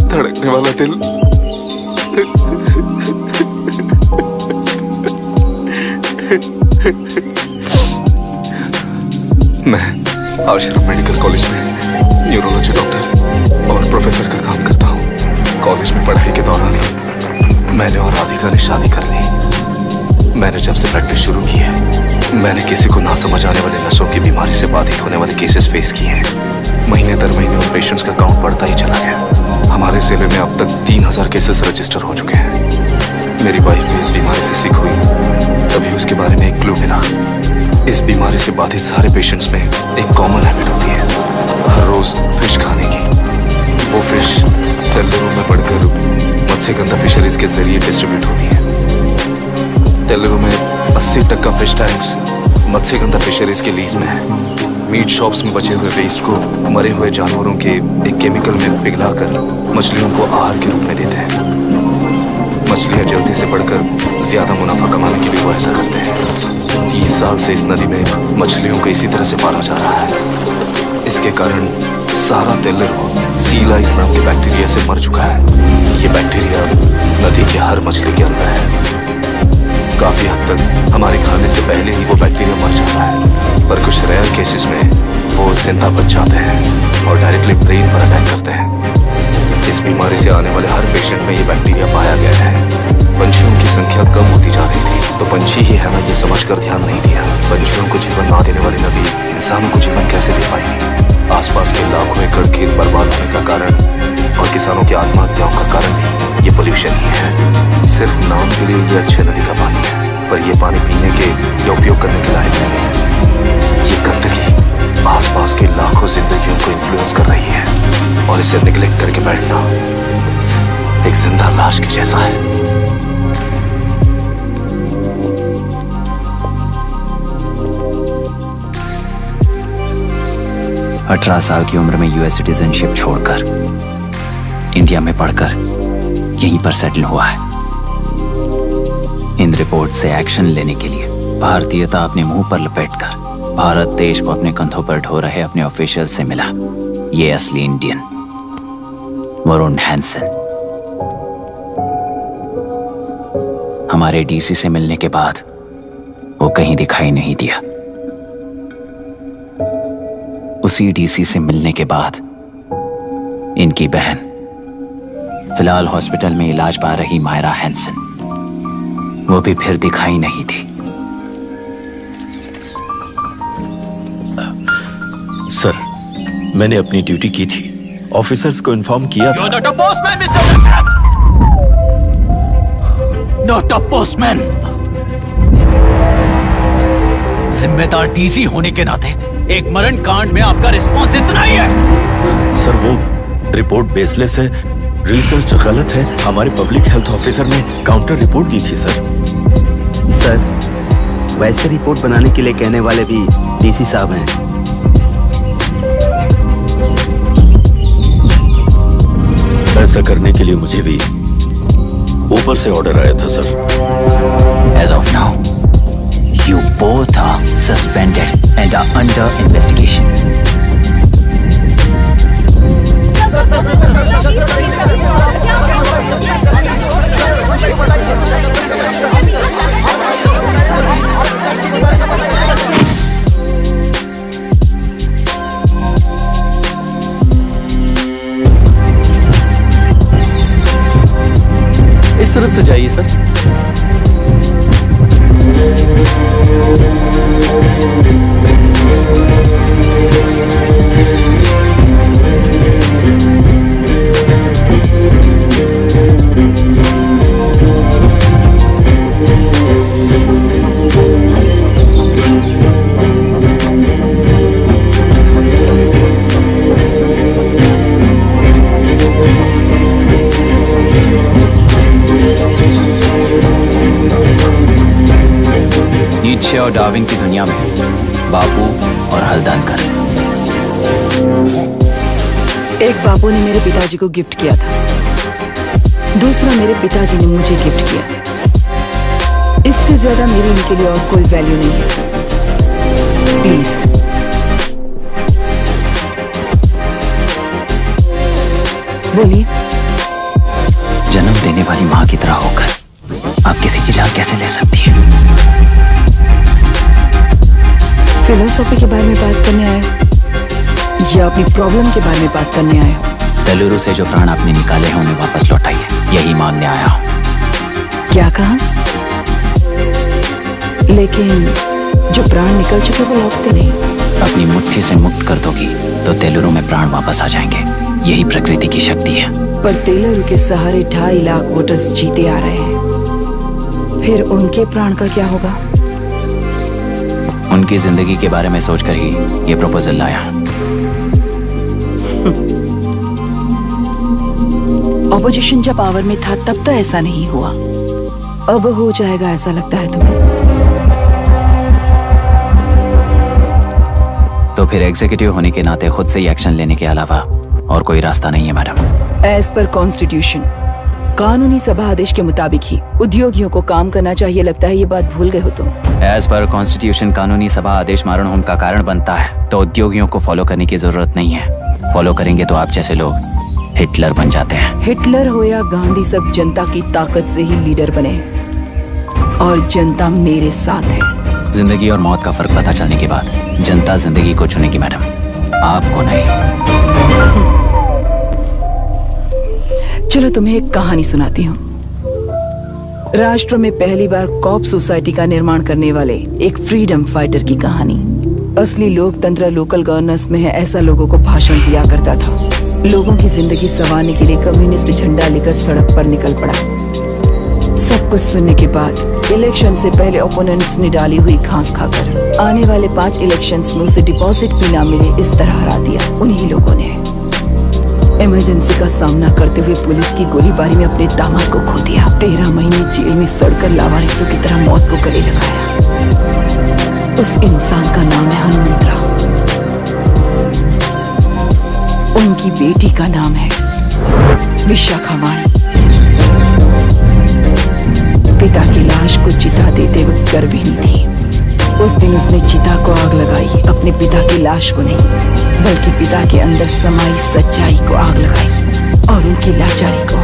धड़कने वाला दिल मैं आश्रम मेडिकल कॉलेज में न्यूरोलॉजी डॉक्टर और प्रोफेसर का काम करता हूँ। कॉलेज में पढ़ाई के दौरान ही मैंने और राधिका ने शादी कर ली। मैंने जब से प्रैक्टिस शुरू की है, मैंने किसी को ना समझ आने वाले नसों की बीमारी से बाधित होने वाले केसेस फेस किए हैं। महीने दर महीने उन पेशेंट्स का काउंट बढ़ता ही चला गया। हमारे जिले में अब तक 3000 केसेस रजिस्टर हो चुके हैं। मेरी वाइफ भी इस बीमारी से सिक हुई, तभी उसके बारे में एक क्लू मिला। इस बीमारी से बाधित सारे पेशेंट्स में एक कॉमन हैबिट होती है, हर रोज फिश खाने की। वो फिश तेल्लुरु में पड़कर मत्स्यगंधा फिशरीज के जरिए डिस्ट्रीब्यूट होती है। तेल्लुरु में 80% फिश टैंक्स मत्स्यगंधा फिशरीज के लीज में है। मीट शॉप्स में बचे हुए वेस्ट को मरे हुए जानवरों के एक केमिकल में पिघलाकर मछलियों को आहार के रूप में देते हैं। मछलियां जल्दी से बढ़कर ज्यादा मुनाफा कमाने के लिए वो ऐसा करते हैं। 30 साल से इस नदी में मछलियों को इसी तरह से पाला जा रहा है। इसके कारण सारा तेल्लुरु सी लाइस नाम के बैक्टीरिया से मर चुका है। ये बैक्टीरिया नदी की हर मछली के अंदर है। काफी हद तक हमारे खाने से पहले ही वो बैक्टीरिया मर जाता है, पर कुछ रेयर केसेस में वो जिंदा बच जाते हैं और डायरेक्टली ब्रेन पर अटैक करते हैं। इस बीमारी से आने वाले हर पेशेंट में ये बैक्टीरिया पाया गया है। पंछियों की संख्या कम होती जा रही थी, तो पंछी ही है ना ये समझकर ध्यान नहीं दिया। पंछियों को जीवन ना देने वाली नदी इंसानों को जीवन कैसे दे पाएगी? आसपास के लाखों एकड़ खेत बर्बाद होने का कारण और किसानों की आत्महत्याओं का कारण भी ये पोल्यूशन ही है। सिर्फ नाम के लिए ये अच्छे नदी का पानी है, पर ये पानी पीने के या उपयोग करने के लायक नहीं है। ये गंदगी आसपास के लाखों जिंदगियों को इन्फ्लुएंस कर रही है और इसे निगलेक्ट करके बैठना एक जिंदा लाश के जैसा है। 18 साल की उम्र में यूएस सिटीजनशिप छोड़कर इंडिया में पढ़कर यहीं पर सेटल हुआ है। इन रिपोर्ट से एक्शन लेने के लिए भारतीयता अपने मुंह पर लपेटकर भारत देश को अपने कंधों पर ढो रहे अपने ऑफिशियल से मिला ये असली इंडियन वरुण हैंसन। हमारे डीसी से मिलने के बाद वो कहीं दिखाई नहीं दिया। उसी डीसी से मिलने के बाद इनकी बहन फिलहाल हॉस्पिटल में इलाज पा रही मायरा हैंसन, वो भी फिर दिखाई नहीं थी। सर, मैंने अपनी ड्यूटी की थी, ऑफिसर्स को इन्फॉर्म किया था। Not a postman, Mr. Dashrath! Not a postman! जिम्मेदार डीसी होने के नाते एक मरण कांड में आपका रिस्पॉन्स इतना ही है। सर, वो रिपोर्ट बेसलेस है, रिसर्च गलत है। हमारे पब्लिक हेल्थ ऑफिसर ने काउंटर रिपोर्ट दी थी सर। सर, वैसे रिपोर्ट बनाने के लिए कहने वाले भी डीसी साहब हैं। ऐसा करने के लिए मुझे भी ऊपर से ऑर्डर आया था sir. As of now, you both are suspended and are under investigation. इस तरफ से जाइए सर। नीचे और डार्विन की दुनिया में बापू और हल्दानकर। एक बापू ने मेरे पिताजी को गिफ्ट किया था, दूसरा मेरे पिताजी ने मुझे गिफ्ट किया। इससे ज्यादा मेरी इनके लिए और कोई वैल्यू नहीं है। प्लीज बोलिए। जन्म देने वाली माँ की तरह होकर आप किसी की जान कैसे ले सकती हैं? फिलोसॉफी के बारे में बात करने आए हो या अपनी प्रॉब्लम के बारे में बात करने आए हो? तेलुरु से जो प्राण आपने निकाले हैं उन्हें वापस लौटाइए, यही मांगने आया हूँ। क्या कहा? लेकिन जो प्राण निकल चुके वो लौटते नहीं। अपनी मुट्ठी से मुक्त कर दोगी तो तेलुरु में प्राण वापस आ जाएंगे, यही प्रकृति की शक्ति है। पर तेलुरु के सहारे 2.5 लाख वोटर्स जीते आ रहे हैं, फिर उनके प्राण का क्या होगा? उनकी जिंदगी के बारे में सोचकर ही ये प्रपोजल लाया। ऑपोजिशन जब पावर में था तब तो ऐसा नहीं हुआ, अब हो जाएगा ऐसा लगता है तुम्हें? तो फिर एग्जीक्यूटिव होने के नाते खुद से ही एक्शन लेने के अलावा और कोई रास्ता नहीं है मैडम। एज पर कॉन्स्टिट्यूशन, कानूनी सभा आदेश के मुताबिक ही उद्योगियों को काम करना चाहिए। लगता है ये बात भूल गए हो तुम। एज पर कॉन्स्टिट्यूशन कानूनी सभा आदेश मारण होम का कारण बनता है, तो उद्योगियों को फॉलो करने की जरूरत नहीं है। फॉलो करेंगे तो आप जैसे लोग हिटलर बन जाते हैं। हिटलर हो या गांधी, सब जनता की ताकत से ही लीडर बने और जनता मेरे साथ है। जिंदगी और मौत का फर्क पता चलने के बाद जनता जिंदगी को चुनेगी मैडम, आपको नहीं। चलो तुम्हें एक कहानी सुनाती हूँ। राष्ट्र में पहली बार कॉप सोसाइटी का निर्माण करने वाले एक फ्रीडम फाइटर की कहानी। असली लोकतंत्र लोकल गवर्नेंस में है, ऐसा लोगों को भाषण दिया करता था। लोगों की जिंदगी संवारने के लिए कम्युनिस्ट झंडा लेकर सड़क पर निकल पड़ा। सब कुछ सुनने के बाद इलेक्शन से पहले ओपोनेंट्स ने डाली हुई घास खाकर आने वाले 5 इलेक्शंस में उसे डिपॉजिट भी ना मिले, इस तरह हरा दिया उन्हीं लोगों ने। इमरजेंसी का सामना करते हुए पुलिस की गोलीबारी में अपने दामाद को खो दिया। 13 महीने जेल में सड़कर लावारिसों की तरह मौत को गले लगाया। उस इंसान का नाम है हनुमंतराव। उनकी बेटी का नाम है विशाखावाणी। पिता की लाश को चिता देते वक्त गर्भिणी थी। उस दिन उसने चिता को आग लगाई, अपने पिता की लाश को नहीं, बल्कि पिता के अंदर समाई सच्चाई को आग लगाई और उनकी लाचारी को।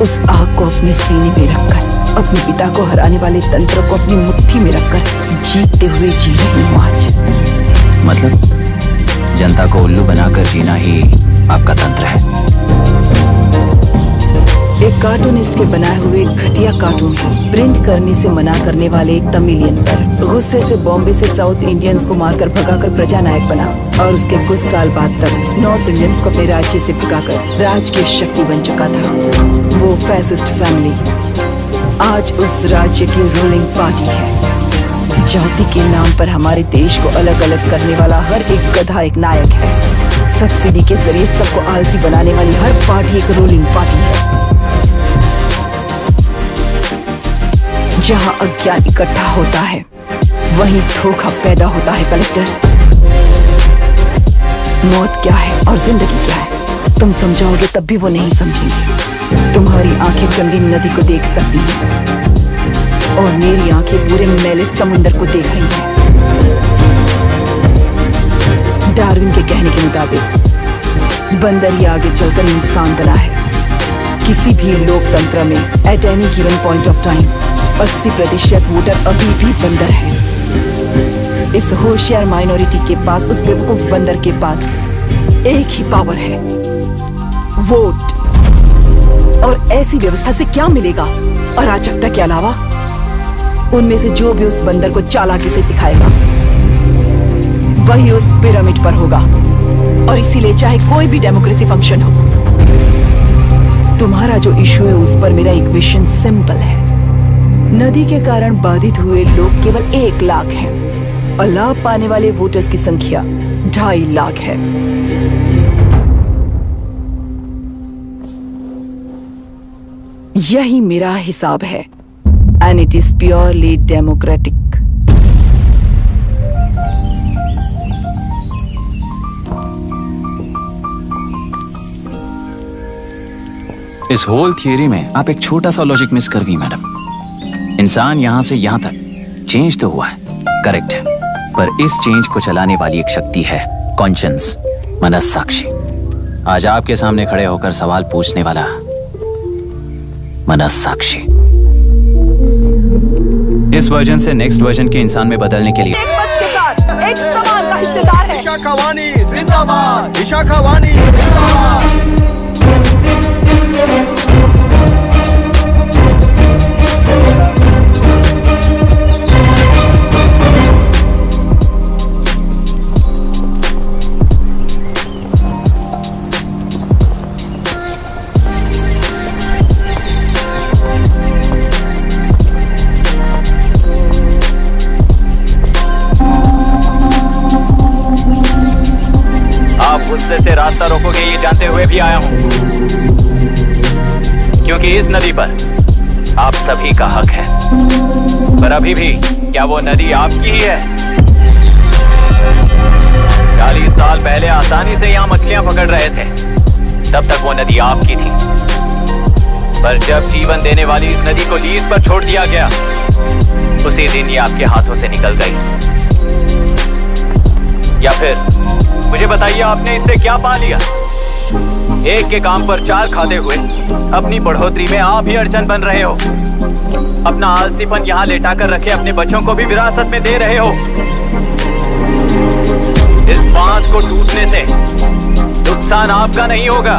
उस आग को अपने सीने में रखकर, अपने पिता को हराने वाले तंत्र को अपनी मुट्ठी में रखकर जीतते हुए जी रही हूँ आज। मतलब जनता को उल्लू बनाकर जीना ही आपका तंत्र है? एक कार्टूनिस्ट के बनाए हुए घटिया कार्टून को प्रिंट करने से मना करने वाले एक तमिलियन पर गुस्से से बॉम्बे से साउथ इंडियंस को मारकर भगाकर प्रजानायक बना और उसके कुछ साल बाद तक नॉर्थ इंडियंस को अपने राज्य से भगाकर राजकीय शक्ति बन चुका था। वो फैसिस्ट फैमिली आज उस राज्य की रूलिंग पार्टी है। जाति के नाम पर हमारे देश को अलग अलग करने वाला हर एक गधा एक नायक है। सब्सिडी के जरिए सबको आलसी बनाने वाली हर पार्टी एक रूलिंग पार्टी है। जहां अज्ञान इकट्ठा होता है वहीं धोखा पैदा होता है। कलेक्टर, मौत क्या है और जिंदगी क्या है तुम समझाओगे तब भी वो नहीं समझेंगे। तुम्हारी आंखें गंदी नदी को देख सकती हैं और मेरी आंखें पूरे मैले समुंदर को देख रही हैं। डार्विन के कहने के मुताबिक बंदर ही आगे चलकर इंसान बना है। किसी भी लोकतंत्र में at any given point of time 80% voter अभी भी बंदर है। इस होशियार माइनॉरिटी के पास, उस बेवकूफ बंदर के पास एक ही पावर है, वोट। और ऐसी व्यवस्था से क्या मिलेगा अराजकता के अलावा? उनमें से जो भी उस बंदर को चालाकी से सिखाएगा वही उस पिरामिड पर होगा। और इसीलिए चाहे कोई भी डेमोक्रेसी फंक्शन हो, तुम्हारा जो इशू है उस पर मेरा इक्वेशन सिंपल है। नदी के कारण बाधित हुए लोग केवल 1 लाख हैं और लाभ पाने वाले वोटर्स की संख्या 2.5 लाख है। यही मेरा हिसाब है and it is purely democratic. इस होल थियरी में आप एक छोटा सा लॉजिक मिस कर गई मैडम। इंसान यहां से यहां तक चेंज तो हुआ है, करेक्ट है, पर इस चेंज को चलाने वाली एक शक्ति है, कॉन्शियंस, मनस्साक्षी। आज आपके सामने खड़े होकर सवाल पूछने वाला मनस्साक्षी। इस वर्जन से नेक्स्ट वर्जन के इंसान में बदलने के लिए विशाखावाणी जिंदाबाद, विशाखावाणी जिंदाबाद। गुस्से से रास्ता रोकोगे ये जानते हुए भी आया हूं, क्योंकि इस नदी पर आप सभी का हक है। पर अभी भी क्या वो नदी आपकी ही है? 40 साल पहले आसानी से यहाँ मछलियां पकड़ रहे थे, तब तक वो नदी आपकी थी। पर जब जीवन देने वाली इस नदी को लीज पर छोड़ दिया गया, उसी दिन ये आपके हाथों से निकल गई। या फिर मुझे बताइए, आपने इससे क्या पा लिया? एक के काम पर 4 खाते हुए अपनी बढ़ोतरी में आप ही अड़चन बन रहे हो। अपना आलसीपन यहाँ लेटा कर रखे अपने बच्चों को भी विरासत में दे रहे हो। इस बांध को टूटने से नुकसान आपका नहीं होगा,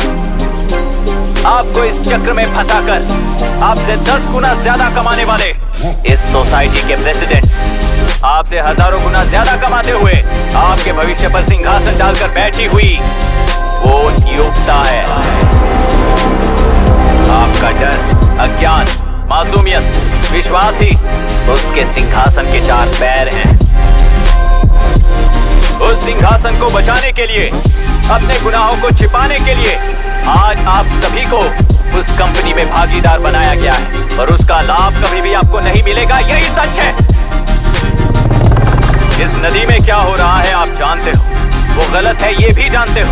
आपको इस चक्र में फंसाकर आपसे 10 गुना ज्यादा कमाने वाले इस सोसाइटी के प्रेसिडेंट आपसे हजारों गुना ज्यादा कमाते हुए आपके भविष्य पर सिंहासन डालकर बैठी हुई वो नियोक्ता है। आपका डर, अज्ञान, मासूमियत, विश्वास ही उसके सिंहासन के 4 पैर हैं। उस सिंहासन को बचाने के लिए, अपने गुनाहों को छिपाने के लिए आज आप सभी को उस कंपनी में भागीदार बनाया गया है, और उसका लाभ कभी भी आपको नहीं मिलेगा, यही सच है। इस नदी में क्या हो रहा है आप जानते हो, वो गलत है ये भी जानते हो,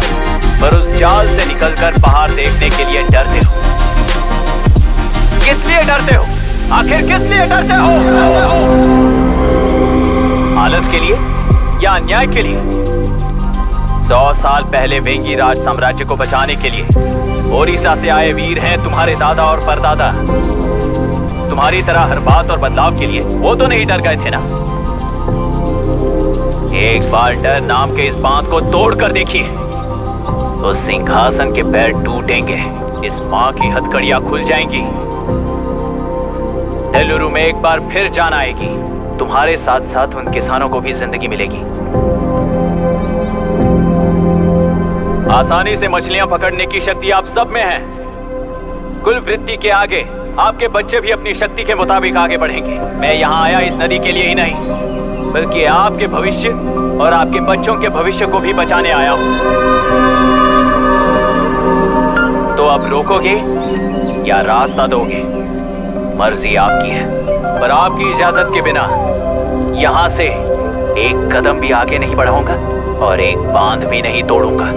पर उस जाल से निकलकर बाहर देखने के लिए डरते हो। किस लिए डरते हो? आखिर किस लिए डरते हो? हालत के लिए या अन्याय के लिए? 100 साल पहले वेंगी राज साम्राज्य को बचाने के लिए ओडिशा से आए वीर हैं तुम्हारे दादा और परदादा। तुम्हारी तरह हर बात और बदलाव के लिए वो तो नहीं डर गए थे ना। एक बार डर नाम के इस बांध को तोड़ कर देखिए, तो सिंहासन के पैर टूटेंगे, इस मां की हथकड़ियां खुल जाएंगी। बेलुरु में एक बार फिर जान आएगी, तुम्हारे साथ साथ उन किसानों को भी जिंदगी मिलेगी। आसानी से मछलियां पकड़ने की शक्ति आप सब में है। कुल वृत्ति के आगे आपके बच्चे भी अपनी शक्ति के मुताबिक आगे बढ़ेंगे। मैं यहाँ आया इस नदी के लिए ही नहीं, बल्कि आपके भविष्य और आपके बच्चों के भविष्य को भी बचाने आया हूं। तो अब रोकोगे या रास्ता दोगे, मर्जी आपकी है, पर आपकी इजाजत के बिना यहां से एक कदम भी आगे नहीं बढ़ाऊंगा और एक बांध भी नहीं तोड़ूंगा।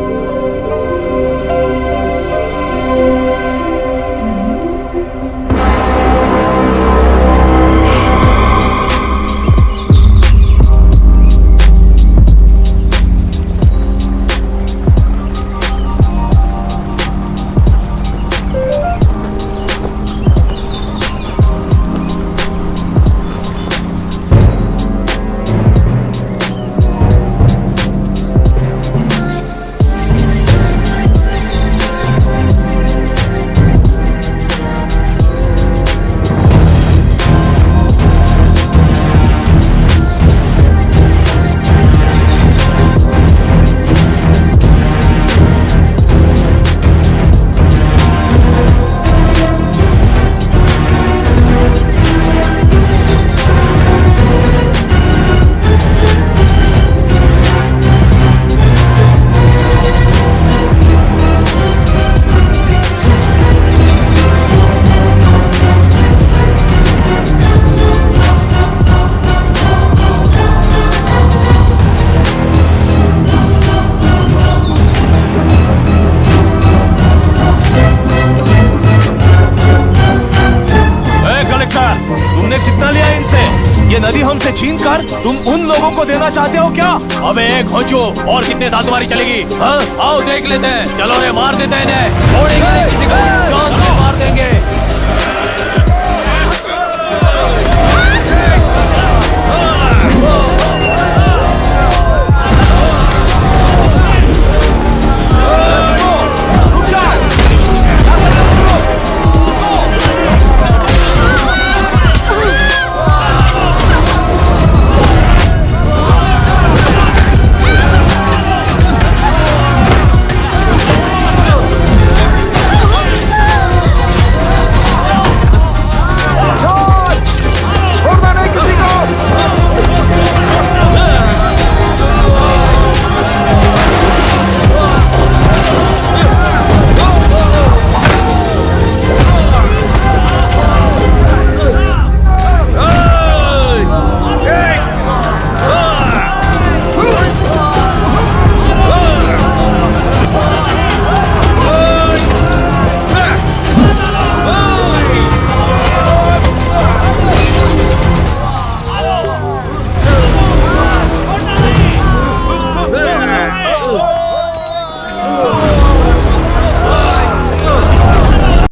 नदी हमसे छीन कर तुम उन लोगों को देना चाहते हो क्या? अबे खोचो, और कितने साल तुम्हारी चलेगी? हाँ? आओ देख लेते हैं, चलो रे मार देते हैं इन्हें, छोड़ेंगे नहीं किसी को, जान से मार देंगे।